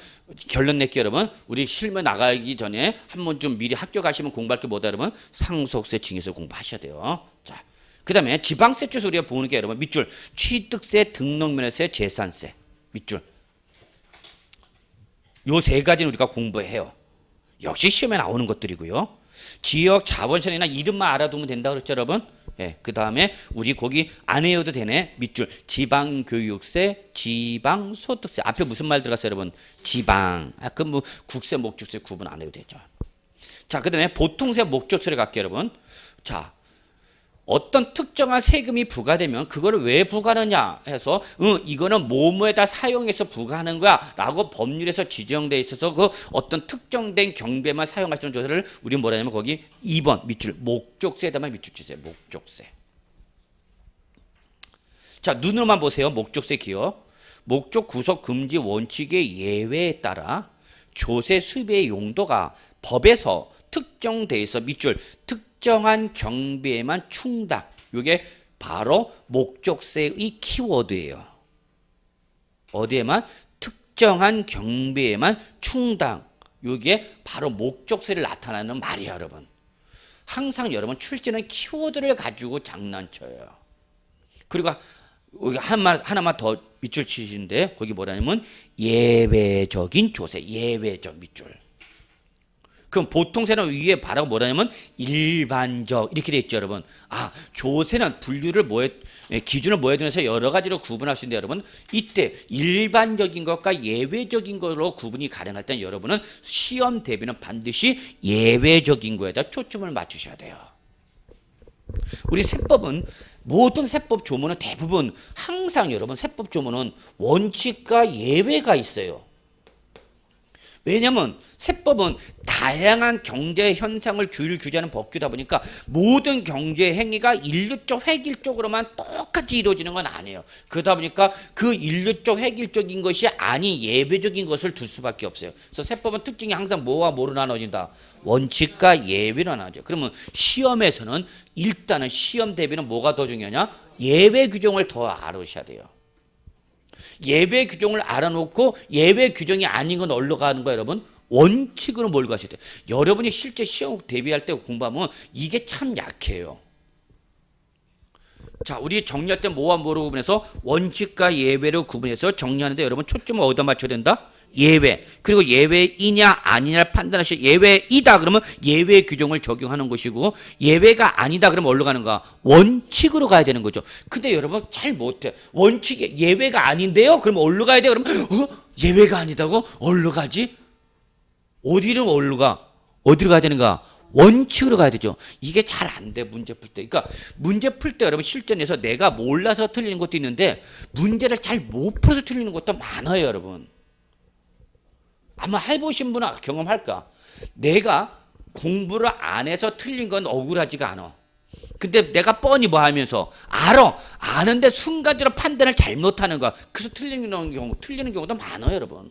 결론 낼게요, 여러분. 우리 실무 나가기 전에 한 번쯤 미리 학교 가시면 공부할 게 뭐다, 여러분? 상속세, 징여세 공부하셔야 돼요. 자, 그 다음에 지방세 쪽에서 우리가 보는 게 여러분 밑줄 취득세, 등록면허세, 재산세 밑줄. 요 세 가지는 우리가 공부해요. 역시 시험에 나오는 것들이고요. 지역 자본시장이나 이름만 알아두면 된다 그랬죠, 여러분? 예, 그 다음에 우리 거기 안 외워도 되네. 밑줄 지방교육세, 지방소득세. 앞에 무슨 말 들어갔어요, 여러분? 지방. 그 뭐 국세, 목적세 구분 안 해도 되죠. 자, 그 다음에 보통세, 목적세를 갈게요, 여러분. 자, 어떤 특정한 세금이 부과되면 그거를 왜 부과하느냐 해서 이거는 뭐뭐에다 사용해서 부과하는 거야 라고 법률에서 지정돼 있어서 그 어떤 특정된 경배만 사용할 수 있는 조사를 우리 뭐라 하냐면 거기 2번 밑줄 목적세에다만 밑줄 주세요. 목적세. 자, 눈으로만 보세요. 목적세 기억. 목적 구속 금지 원칙의 예외에 따라 조세 수입의 용도가 법에서 특정돼 있어 밑줄 특정한 경비에만 충당. 이게 바로 목적세의 키워드예요. 어디에만? 특정한 경비에만 충당. 이게 바로 목적세를 나타내는 말이에요, 여러분. 항상 여러분 출제는 키워드를 가지고 장난쳐요. 그리고 여기 하나만 더 밑줄 치시는데 거기 뭐라냐면 예외적인 조세, 예외적 밑줄. 그럼 보통세는 위에 바라고 뭐라냐면 일반적 이렇게 돼 있죠, 여러분. 아, 조세는 분류를 기준을 뭐에 두면서 여러 가지로 구분할 수 있는데 여러분 이때 일반적인 것과 예외적인 것으로 구분이 가능할 때 여러분은 시험 대비는 반드시 예외적인 거에다 초점을 맞추셔야 돼요. 우리 세법은 모든 세법 조문은 대부분 항상 여러분 세법 조문은 원칙과 예외가 있어요. 왜냐하면 세법은 다양한 경제 현상을 규제하는 법규다 보니까 모든 경제 행위가 일률적 획일적으로만 똑같이 이루어지는 건 아니에요. 그러다 보니까 그 일률적 획일적인 것이 아닌 예외적인 것을 둘 수밖에 없어요. 그래서 세법은 특징이 항상 뭐와 뭐로 나눠진다. 원칙과 예외로 나눠져. 그러면 시험에서는 일단은 시험 대비는 뭐가 더 중요하냐? 예외 규정을 더 알아두셔야 돼요. 예외 규정을 알아놓고 예외 규정이 아닌 건 어디로 가는 거예요, 여러분? 원칙으로 몰고 가셔야 돼요. 여러분이 실제 시험 대비할 때 공부하면 이게 참 약해요. 자, 우리 정리할 때 뭐와 뭐로 구분해서 원칙과 예외로 구분해서 정리하는데 여러분 초점을 어디다 맞춰야 된다? 예외. 그리고 예외이냐 아니냐를 판단하실 예외이다 그러면 예외 규정을 적용하는 것이고 예외가 아니다 그러면 어디로 가는가? 원칙으로 가야 되는 거죠. 근데 여러분 잘 못해. 원칙이 예외가 아닌데요? 그러면 어디로 가야 돼? 그러면 예외가 아니다고? 어디로 가지? 어디로 가? 어디로 가야 되는가? 원칙으로 가야 되죠. 이게 잘 안 돼, 문제 풀 때. 그러니까 문제 풀 때 여러분 실전에서 내가 몰라서 틀리는 것도 있는데 문제를 잘 못 풀어서 틀리는 것도 많아요, 여러분. 아마 해보신 분은 경험할까? 내가 공부를 안 해서 틀린 건 억울하지가 않아. 근데 내가 뻔히 뭐 하면서 아는데 순간적으로 판단을 잘못하는 거야. 그래서 틀리는 경우도 많아요, 여러분.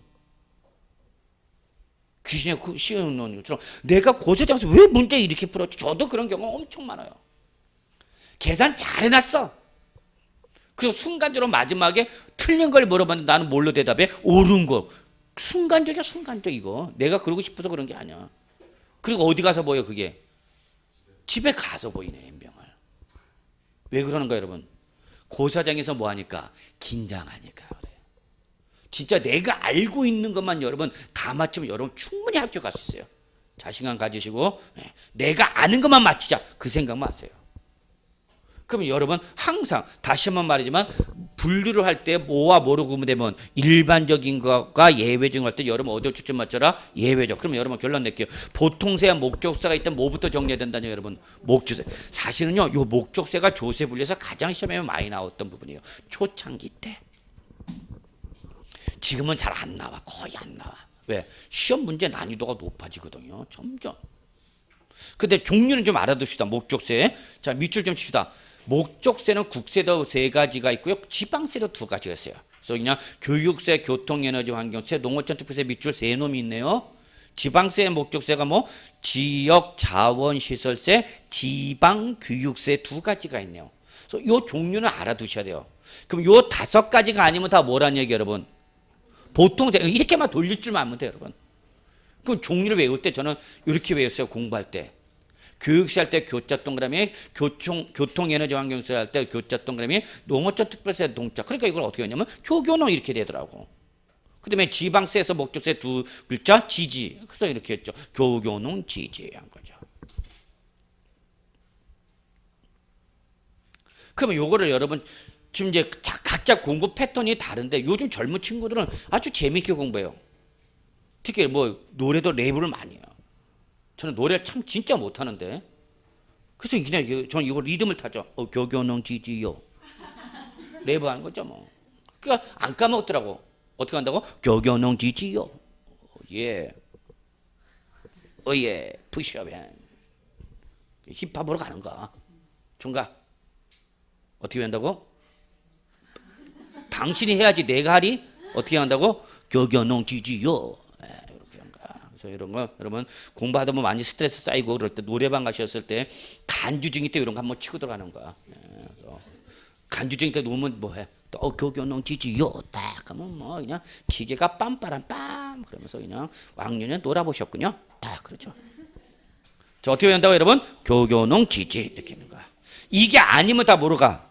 귀신의 쉬운 논리처럼 내가 고세장에서 왜 문제 이렇게 풀었지? 저도 그런 경우 엄청 많아요. 계산 잘 해놨어. 그리고 순간적으로 마지막에 틀린 걸 물어봤는데 나는 뭘로 대답해? 옳은 거. 순간적이야, 순간적 이거. 내가 그러고 싶어서 그런 게 아니야. 그리고 어디 가서 보여 그게? 집에 가서 보이네, 연병을. 왜 그러는가 여러분? 고사장에서 뭐 하니까? 긴장하니까 그래. 진짜 내가 알고 있는 것만 여러분 다 맞추면 여러분 충분히 합격할 수 있어요. 자신감 가지시고 내가 아는 것만 맞히자 그 생각만 하세요. 그러면 여러분 항상 다시 한번 말이지만 분류를 할 때 뭐와 뭐로 구분되면 일반적인 것과 예외적인 걸 할 때 여러분 어디에 초점 맞춰라? 예외적. 그러면 여러분 결론 낼게요. 보통세와 목적세가 있던 뭐부터 정리해야 된다뇨 여러분? 목적세. 사실은요 요 목적세가 조세 분류에서 가장 시험에 많이 나왔던 부분이에요. 초창기 때. 지금은 잘 안 나와. 거의 안 나와. 왜? 시험 문제 난이도가 높아지거든요. 점점. 근데 종류는 좀 알아둡시다. 목적세. 자, 밑줄 좀 칩시다. 목적세는 국세도 3가지가 있고요. 지방세도 2가지가 있어요. 그래서 그냥 교육세, 교통에너지 환경세, 농어촌 특별세 밑줄 3놈이 있네요. 지방세 목적세가 뭐 지역 자원시설세, 지방교육세 2가지가 있네요. 그래서 이 종류는 알아두셔야 돼요. 그럼 요 5가지가 아니면 다 뭐란 얘기 여러분? 보통 이렇게만 돌릴 줄만 알면 돼요, 여러분. 그럼 종류를 외울 때 저는 이렇게 외웠어요, 공부할 때. 교육세 할 때 교자 동그라미, 교통에너지 환경세 할 때 교자 동그라미, 농어촌 특별세 동자. 그러니까 이걸 어떻게 했냐면 교교농 이렇게 되더라고. 그 다음에 지방세에서 목적세 2글자 지지. 그래서 이렇게 했죠. 교교농 지지 한 거죠. 그러면 요거를 여러분 지금 이제 각자 공부 패턴이 다른데 요즘 젊은 친구들은 아주 재밌게 공부해요. 특히 뭐 노래도 랩을 많이 해요. 저는 노래를 참 진짜 못하는데 그래서 그냥 저는 이거 리듬을 타죠. 교교농 지지요. 랩하는 거죠 뭐. 그러니까 안 까먹더라고. 어떻게 한다고? 교교농 지지요. 예. 예. 푸시업해. 힙합으로 가는가? 총각. 어떻게 한다고? 당신이 해야지 내가 하리? 어떻게 한다고? 교교농 지지요. 이렇게 한 거야. 그래서 이런 거 여러분 공부하다 보면 많이 스트레스 쌓이고 그럴 때 노래방 가셨을 때 간주중이 때 이런 거 한번 치고 들어가는 거야. 간주중이 때 놓으면 뭐 해? 또 교교농 지지요. 딱 하면 뭐 그냥 기계가 빰빠람 빰 그러면서 그냥 왕년에 놀아보셨군요. 딱 그렇죠. 자 어떻게 한다고 여러분? 교교농 지지 이렇게 하는 거야. 이게 아니면 다 뭐로 가?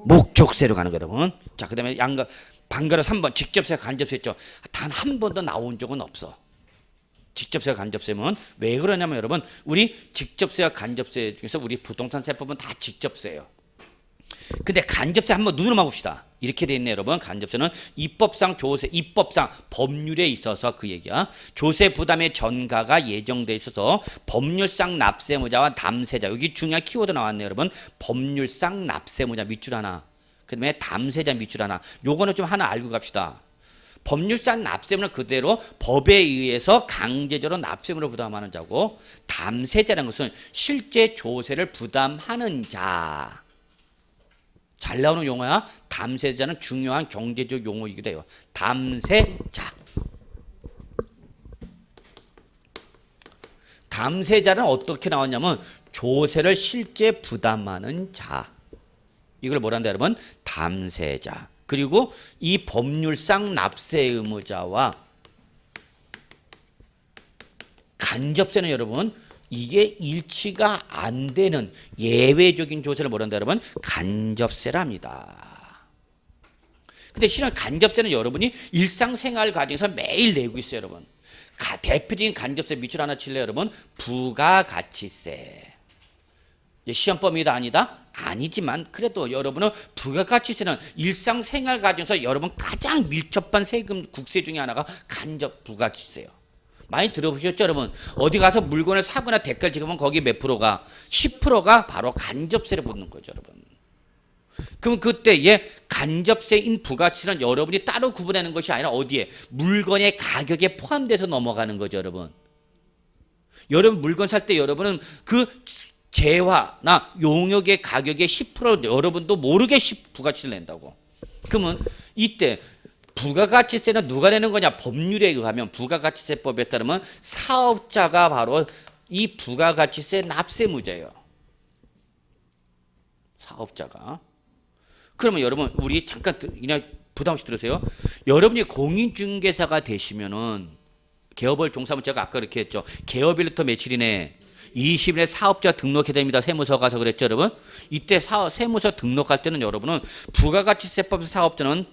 목적세로 가는 거예요, 여러분. 자, 그 다음에 방가로 3번 직접세 간접세 했죠. 단 한 번도 나온 적은 없어. 직접세와 간접세면 왜 그러냐면 여러분 우리 직접세와 간접세 중에서 우리 부동산 세법은 다 직접세예요. 근데 간접세 한번 눈으로만 봅시다. 이렇게 돼 있네 여러분. 간접세는 입법상 조세, 입법상 법률에 있어서 그 얘기야. 조세 부담의 전가가 예정돼 있어서 법률상 납세무자와 담세자 여기 중요한 키워드 나왔네 여러분. 법률상 납세무자 밑줄 하나. 그다음에 담세자 밑줄 하나. 요거는 좀 하나 알고 갑시다. 법률상 납세물은 그대로 법에 의해서 강제적으로 납세물을 부담하는 자고 담세자라는 것은 실제 조세를 부담하는 자. 잘 나오는 용어야. 담세자는 중요한 경제적 용어이기도 해요. 담세자. 담세자는 어떻게 나왔냐면 조세를 실제 부담하는 자. 이걸 뭐란다 여러분? 담세자. 그리고 이 법률상 납세 의무자와 간접세는 여러분 이게 일치가 안 되는 예외적인 조세를 뭐란다 여러분? 간접세랍니다. 근데 실은 간접세는 여러분이 일상생활 과정에서 매일 내고 있어요, 여러분. 대표적인 간접세 밑줄 하나 칠래요, 여러분? 부가가치세. 시험 범위다 아니다? 아니지만 그래도 여러분은 부가가치세는 일상생활 과정에서 여러분 가장 밀접한 세금 국세 중에 하나가 간접 부가가치세예요. 많이 들어보셨죠, 여러분? 어디 가서 물건을 사거나 대가를 지급하면 거기 몇 프로가? 10%가 바로 간접세를 붙는 거죠, 여러분. 그럼 그때의 간접세인 부가가치는 여러분이 따로 구분하는 것이 아니라 어디에? 물건의 가격에 포함돼서 넘어가는 거죠, 여러분. 여러분 물건 살 때 여러분은 그 재화나 용역의 가격의 10% 여러분도 모르게 부가가치를 낸다고. 그러면 이때 부가가치세는 누가 내는 거냐? 법률에 의하면 부가가치세법에 따르면 사업자가 바로 이 부가가치세 납세무자예요. 사업자가. 그러면 여러분 우리 잠깐 그냥 부담 없이 들으세요. 여러분이 공인중개사가 되시면은 개업을 종사하면 제가 아까 그렇게 했죠. 개업일부터 며칠이네. 20일에 사업자 등록해야 됩니다. 세무서 가서 그랬죠, 여러분. 이때 세무서 등록할 때는 여러분은 부가가치세법 사업자는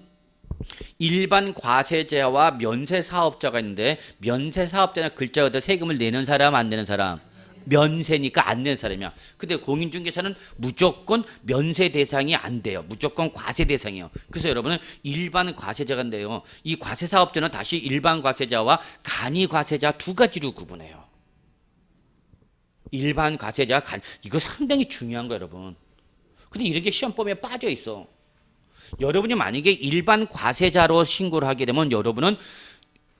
일반 과세자와 면세사업자가 있는데 면세사업자는 글자 그대로 세금을 내는 사람 안 내는 사람? 면세니까 안 내는 사람이야. 근데 공인중개사는 무조건 면세 대상이 안 돼요. 무조건 과세 대상이에요. 그래서 여러분은 일반 과세자가인데요. 이 과세사업자는 다시 일반 과세자와 간이 과세자 두 가지로 구분해요. 일반 과세자, 이거 상당히 중요한 거예요, 여러분. 근데 이런 게 시험 범위에 빠져 있어. 여러분이 만약에 일반 과세자로 신고를 하게 되면 여러분은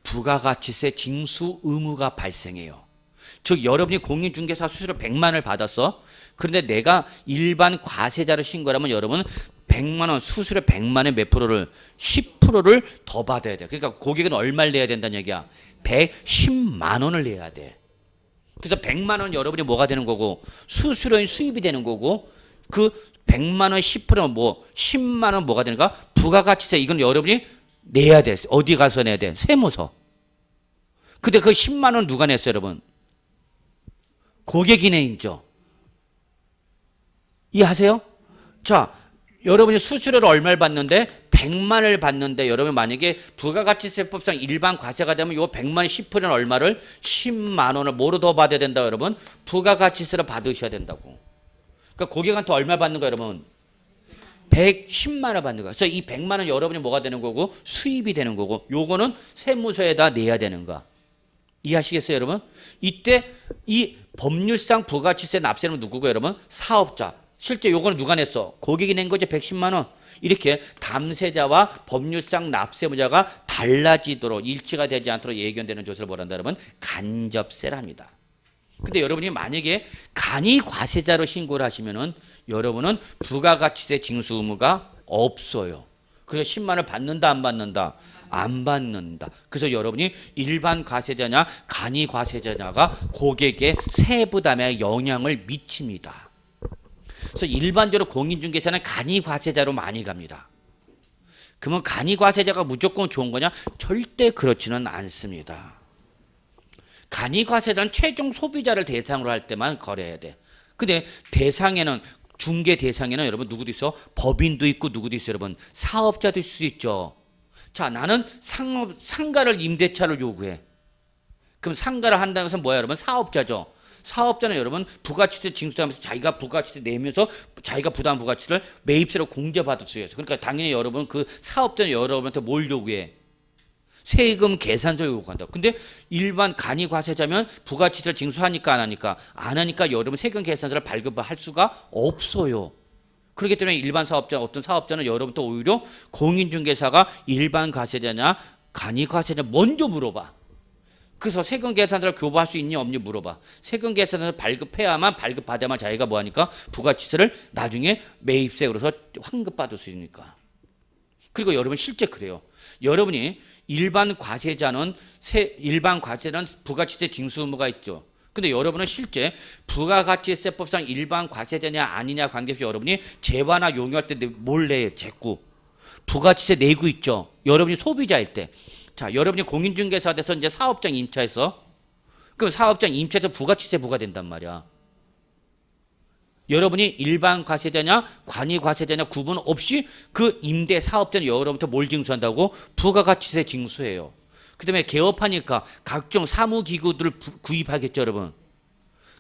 부가가치세 징수 의무가 발생해요. 즉 여러분이 공인중개사 수수료 100만 원을 받았어. 그런데 내가 일반 과세자로 신고를 하면 여러분은 100만 원 수수료 100만 원 몇 프로를 10%를 더 받아야 돼. 그러니까 고객은 얼마를 내야 된다는 얘기야? 110만 원을 내야 돼. 그래서 100만 원 여러분이 뭐가 되는 거고 수수료인 수입이 되는 거고 그 100만 원 10%는 뭐 10만 원 뭐가 되는가? 부가가치세 이건 여러분이 내야 돼. 어디 가서 내야 돼? 세무서. 근데 그 10만 원 누가 냈어요, 여러분? 고객이 내죠. 이해하세요? 자, 여러분이 수수료를 얼마를 받는데 100만 원을 받는데 여러분 만약에 부가가치세법상 일반 과세가 되면 요 100만 원 10%는 얼마를 10만 원을 뭐로 더 받아야 된다, 여러분? 부가가치세를 받으셔야 된다고. 그러니까 고객한테 얼마 받는 거예요, 여러분? 110만 원 받는 거야. 그래서 이 100만 원 여러분이 뭐가 되는 거고 수입이 되는 거고 요거는 세무서에다 내야 되는 거야. 이해하시겠어요, 여러분? 이때 이 법률상 부가가치세 납세는 누구고 여러분? 사업자. 실제 요거는 누가 냈어? 고객이 낸 거죠. 110만 원. 이렇게 담세자와 법률상 납세무자가 달라지도록 일치가 되지 않도록 예견되는 조세를 뭐란다, 여러분? 간접세랍니다. 근데 여러분이 만약에 간이 과세자로 신고를 하시면은 여러분은 부가가치세 징수 의무가 없어요. 그래서 10만 원을 받는다 안 받는다? 안 받는다. 그래서 여러분이 일반 과세자냐 간이 과세자냐가 고객의 세부담에 영향을 미칩니다. 그래서 일반적으로 공인중개사는 간이 과세자로 많이 갑니다. 그러면 간이 과세자가 무조건 좋은 거냐? 절대 그렇지는 않습니다. 간이 과세자는 최종 소비자를 대상으로 할 때만 거래해야 돼. 근데 대상에는 중개 대상에는 여러분 누구도 있어? 법인도 있고 누구도 있어요, 여러분? 사업자도 있을 수 있죠. 자, 나는 상가를 임대차를 요구해. 그럼 상가를 한다는 것은 뭐야, 여러분? 사업자죠. 사업자는 여러분 부가치세 징수하면서 자기가 부가치세 내면서 자기가 부담 부가치를 매입세로 공제받을 수 있어요. 그러니까 당연히 여러분 그 사업자는 여러분한테 뭘 요구해? 세금 계산서 요구한다. 근데 일반 간이 과세자면 부가치세를 징수하니까 안 하니까? 안 하니까 여러분 세금 계산서를 발급할 수가 없어요. 그렇기 때문에 일반 사업자 어떤 사업자는 여러분도 오히려 공인중개사가 일반 과세자냐 간이 과세자 먼저 물어봐. 그래서 세금 계산서를 교부할 수 있니 없니 물어봐. 세금 계산서를 발급해야만 발급받아야만 자기가 뭐하니까 부가치세를 나중에 매입세로서 환급받을 수 있으니까. 그리고 여러분 실제 그래요. 여러분이 일반 과세자는 부가치세 징수 의무가 있죠. 근데 여러분은 실제 부가가치세법상 일반 과세자냐 아니냐 관계없이 여러분이 재화나 용역할 때 뭘 내요? 재고. 부가치세 내고 있죠. 여러분이 소비자일 때. 자, 여러분이 공인중개사 돼서 이제 사업장 임차해서 그럼 사업장 임차해서 부가치세 부과된단 말이야. 여러분이 일반 과세자냐 관이 과세자냐 구분 없이 그 임대 사업자는 여러분부터 뭘 징수한다고? 부가가치세 징수해요. 그다음에 개업하니까 각종 사무기구들을 구입하겠죠, 여러분.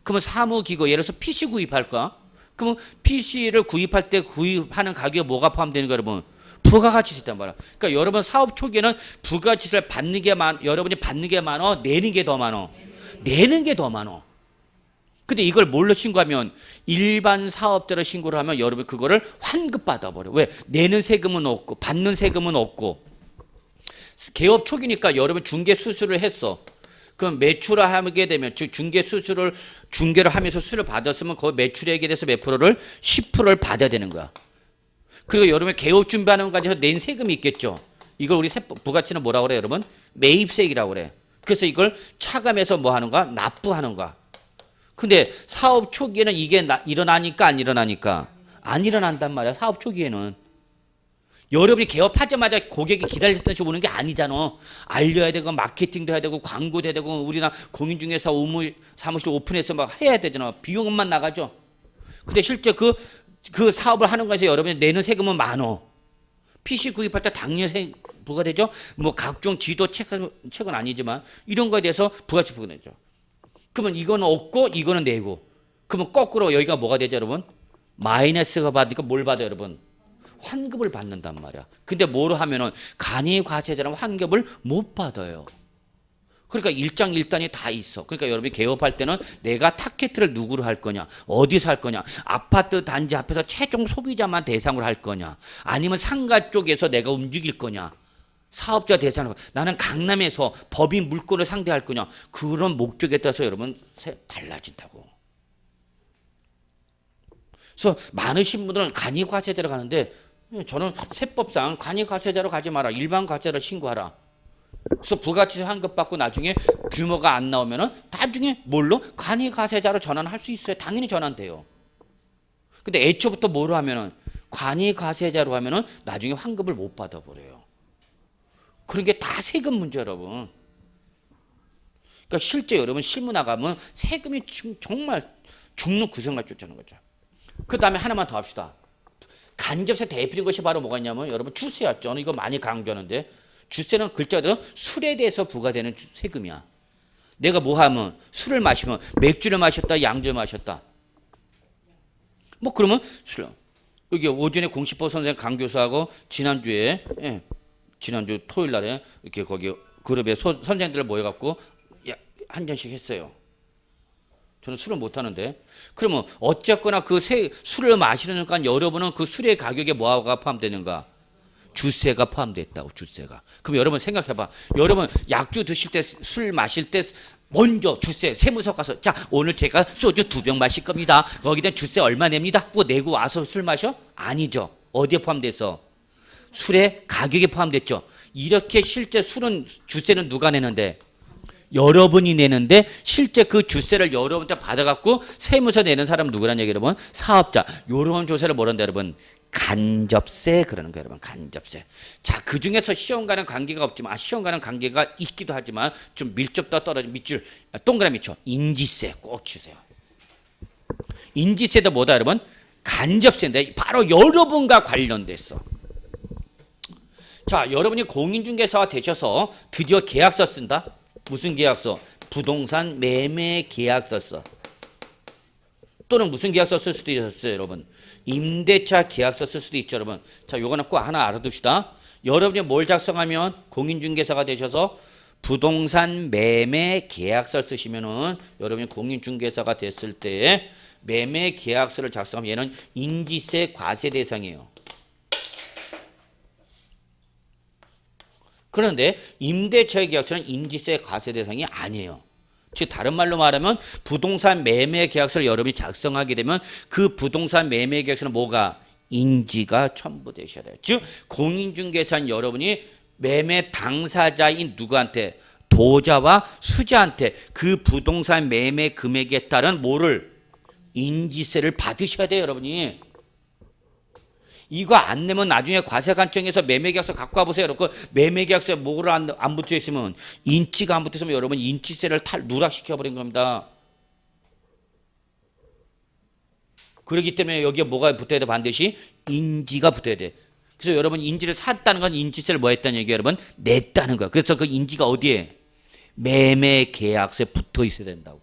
그러면 사무기구 예를 들어서 PC 구입할까? 그러면 PC를 구입할 때 구입하는 가격에 뭐가 포함되는 거 여러분? 부가가치세단 말이야. 그러니까 여러분 사업 초기에는 부가가치세를 받는 게 여러분이 받는 게 많어, 내는 게 더 많어. 내는 게 더 많어. 근데 이걸 뭘로 신고하면 일반 사업자로 신고를 하면 여러분 그거를 환급 받아버려. 왜? 내는 세금은 없고 받는 세금은 없고. 개업 초기니까 여러분 중개 수수를 했어. 그럼 매출을 하게 되면 즉 중개 수수를 중개를 하면서 수수료를 받았으면 그 매출액에 대해서 몇 프로를 10%를 받아야 되는 거야. 그리고 여러분 개업 준비하는 것까지 낸 세금이 있겠죠. 이걸 우리 부가치는 뭐라고 그래요, 여러분? 매입세액이라고 그래. 그래서 이걸 차감해서 뭐 하는 거야? 납부하는 거야. 근데 사업 초기에는 이게 일어나니까 안 일어나니까 안 일어난단 말이야. 사업 초기에는 여러분이 개업하자마자 고객이 기다렸던 시 오는 게 아니잖아. 알려야 되고 마케팅도 해야 되고 광고도 해야 되고 우리나 공인중개사 사무실 오픈해서 막 해야 되잖아. 비용만 나가죠. 근데 실제 그 사업을 하는 거에서 여러분이 내는 세금은 많어. PC 구입할 때 당연히 부과되죠. 뭐 각종 지도 책은 아니지만 이런 거에 대해서 부가세 부과되죠. 그러면 이거는 없고 이거는 내고. 그러면 거꾸로 여기가 뭐가 되죠, 여러분? 마이너스가 받으니까 뭘 받아요, 여러분? 환급을 받는단 말이야. 근데 뭐로 하면은 간이과세자라면 환급을 못 받아요. 그러니까 일장일단이 다 있어. 그러니까 여러분이 개업할 때는 내가 타겟을 누구로 할 거냐, 어디서 할 거냐, 아파트 단지 앞에서 최종 소비자만 대상으로 할 거냐, 아니면 상가 쪽에서 내가 움직일 거냐, 사업자 대상으로 나는 강남에서 법인 물건을 상대할 거냐, 그런 목적에 따라서 여러분 달라진다고. 그래서 많으신 분들은 간이과세자로 가는데 저는 세법상 간이과세자로 가지 마라. 일반 과세자로 신고하라. 그래서 부가치세 환급받고 나중에 규모가 안 나오면은 나중에 뭘로? 간이과세자로 전환할 수 있어요. 당연히 전환돼요. 근데 애초부터 뭐로 하면은 간이과세자로 하면은 나중에 환급을 못 받아버려요. 그런 게 다 세금 문제 여러분. 그러니까 실제 여러분 실무 나가면 세금이 정말 죽는 구성을 쫓아는 거죠. 그 다음에 하나만 더 합시다. 간접세 대표적인 것이 바로 뭐가 있냐면 여러분 주세였죠. 저는 이거 많이 강조하는데 주세는 글자 그대로 술에 대해서 부과되는 세금이야. 내가 뭐 하면 술을 마시면 맥주를 마셨다, 양주를 마셨다. 뭐 그러면 술. 여기 오전에 공시법 선생 강교수하고 지난주 토요일 날에 이렇게 거기 그룹에 선생들을 모여갖고 한 잔씩 했어요. 저는 술을 못 하는데. 그러면 어쨌거나 그 술을 마시려니까 여러분은 그 술의 가격에 뭐가 포함되는가? 주세가 포함됐다고. 주세가. 그럼 여러분 생각해봐. 여러분 약주 드실 때 술 마실 때 먼저 주세 세무서 가서 자 오늘 제가 소주 2병 마실 겁니다. 거기다 주세 얼마 냅니다. 뭐 내고 와서 술 마셔? 아니죠. 어디에 포함돼서? 술의 가격에 포함됐죠. 이렇게 실제 술은 주세는 누가 내는데? 여러분이 내는데 실제 그 주세를 여러분한테 받아갖고 세무서 내는 사람 누구란 얘기 여러분? 사업자. 요런 조세를 뭐란다 여러분? 간접세 그러는 거예요 여러분. 간접세. 자, 그중에서 시험과는 관계가 없지만 시험과는 관계가 있기도 하지만 좀 밀접도 떨어진 밑줄 동그라미 쳐. 인지세 꼭 주세요. 인지세도 뭐다 여러분? 간접세인데 바로 여러분과 관련됐어. 자, 여러분이 공인중개사가 되셔서 드디어 계약서 쓴다. 무슨 계약서? 부동산 매매 계약서 써. 또는 무슨 계약서 쓸 수도 있어요, 여러분. 임대차 계약서 쓸 수도 있죠, 여러분. 자, 요거는 꼭 하나 알아둡시다. 여러분이 뭘 작성하면 공인중개사가 되셔서 부동산 매매 계약서 쓰시면은 여러분이 공인중개사가 됐을 때 매매 계약서를 작성하면 얘는 인지세 과세 대상이에요. 그런데 임대차 계약서는 인지세 과세 대상이 아니에요. 즉 다른 말로 말하면 부동산 매매 계약서를 여러분이 작성하게 되면 그 부동산 매매 계약서는 뭐가? 인지가 첨부되셔야 돼요. 즉 공인중개사는 여러분이 매매 당사자인 누구한테? 도자와 수자한테 그 부동산 매매 금액에 따른 뭐를? 인지세를 받으셔야 돼요, 여러분이. 이거 안 내면 나중에 과세관청에서 매매계약서 갖고 와보세요. 여러분 매매계약서에 뭐를 안 붙어 있으면 인치가 안 붙어 있으면 여러분 인치세를 누락시켜버린 겁니다. 그렇기 때문에 여기에 뭐가 붙어야 돼? 반드시 인지가 붙어야 돼. 그래서 여러분 인지를 샀다는 건 인지세를 뭐 했다는 얘기예요, 여러분? 냈다는 거야. 그래서 그 인지가 어디에? 매매 계약서에 붙어 있어야 된다고.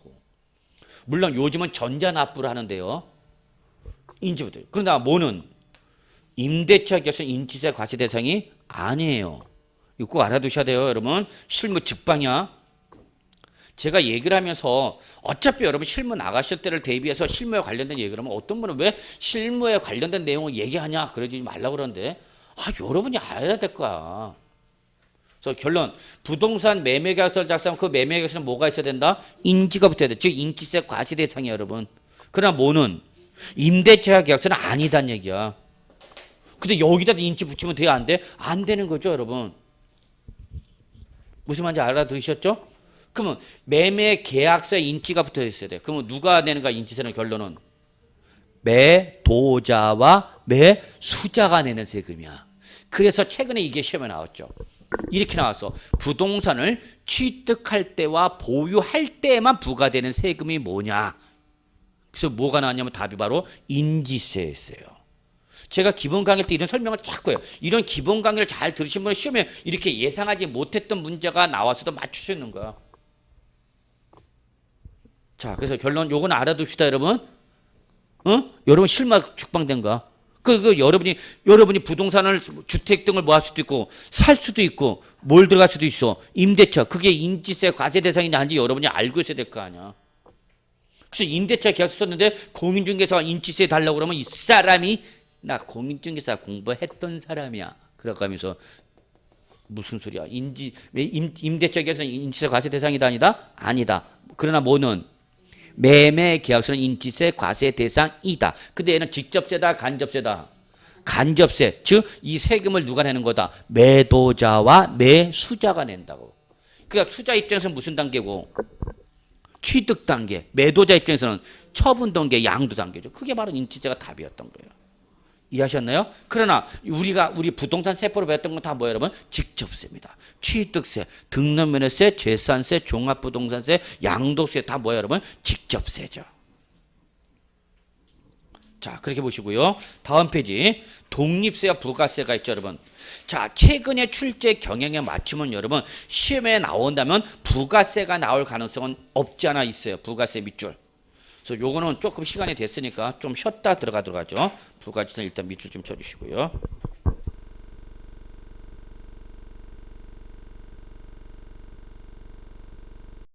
물론 요즘은 전자납부를 하는데요. 인지부터. 그러나 뭐는 임대차 계약서는 인지세 과세 대상이 아니에요. 이거 꼭 알아두셔야 돼요, 여러분. 실무 직방이야. 제가 얘기를 하면서 어차피 여러분 실무 나가실 때를 대비해서 실무에 관련된 얘기를 하면 어떤 분은 왜 실무에 관련된 내용을 얘기하냐 그러지 말라고 그러는데 여러분이 알아야 될 거야. 그래서 결론 부동산 매매계약서를 작성하면 그 매매계약서는 뭐가 있어야 된다? 인지가 붙어야 돼. 즉 인지세 과세 대상이야 여러분. 그러나 뭐는 임대차 계약서는 아니다는 얘기야. 근데 여기다 인지 붙이면 돼야 안 돼? 안 되는 거죠 여러분. 무슨 말인지 알아들으셨죠? 그러면 매매 계약서에 인지가 붙어 있어야 돼. 그러면 누가 내는가 인지세는 결론은 매도자와 매수자가 내는 세금이야. 그래서 최근에 이게 시험에 나왔죠. 이렇게 나왔어. 부동산을 취득할 때와 보유할 때만 부과되는 세금이 뭐냐. 그래서 뭐가 나왔냐면 답이 바로 인지세였어요. 제가 기본 강의 때 이런 설명을 자꾸 해요. 이런 기본 강의를 잘 들으신 분은 시험에 이렇게 예상하지 못했던 문제가 나와서도 맞출 수 있는 거야. 자, 그래서 결론 요건 알아둡시다, 여러분. 여러분 실마 죽방된 거. 여러분이 부동산을 주택 등을 뭐 할 수도 있고 살 수도 있고 뭘 들어갈 수도 있어. 임대차 그게 인지세 과세 대상이냐 아닌지 여러분이 알고 있어야 될 거 아니야. 그래서 임대차 계약서 썼는데 공인중개사가 인지세 달라고 그러면 이 사람이 나 공인중개사 공부했던 사람이야. 그러고 하면서 무슨 소리야? 임대차 계약서는 인지세 과세 대상이다 아니다? 아니다. 그러나 뭐는 매매 계약서는 인지세 과세 대상이다. 근데 얘는 직접세다 간접세다. 간접세 즉 이 세금을 누가 내는 거다? 매도자와 매수자가 낸다고. 그러니까 수자 입장에서는 무슨 단계고? 취득 단계. 매도자 입장에서는 처분 단계, 양도 단계죠. 그게 바로 인지세가 답이었던 거예요. 이해하셨나요? 그러나 우리 부동산 세법으로 배웠던 건 다 뭐예요, 여러분? 직접세입니다. 취득세, 등록면허세, 재산세, 종합부동산세, 양도세 다 뭐예요, 여러분? 직접세죠. 자, 그렇게 보시고요. 다음 페이지. 독립세와 부가세가 있죠, 여러분. 자, 최근에 출제 경향에 맞추면 여러분 시험에 나온다면 부가세가 나올 가능성은 없지 않아 있어요. 부가세 밑줄. 그래서 요거는 조금 시간이 됐으니까 좀 쉬었다 들어가도록 하죠. 부가세는 일단 밑줄 좀 쳐주시고요.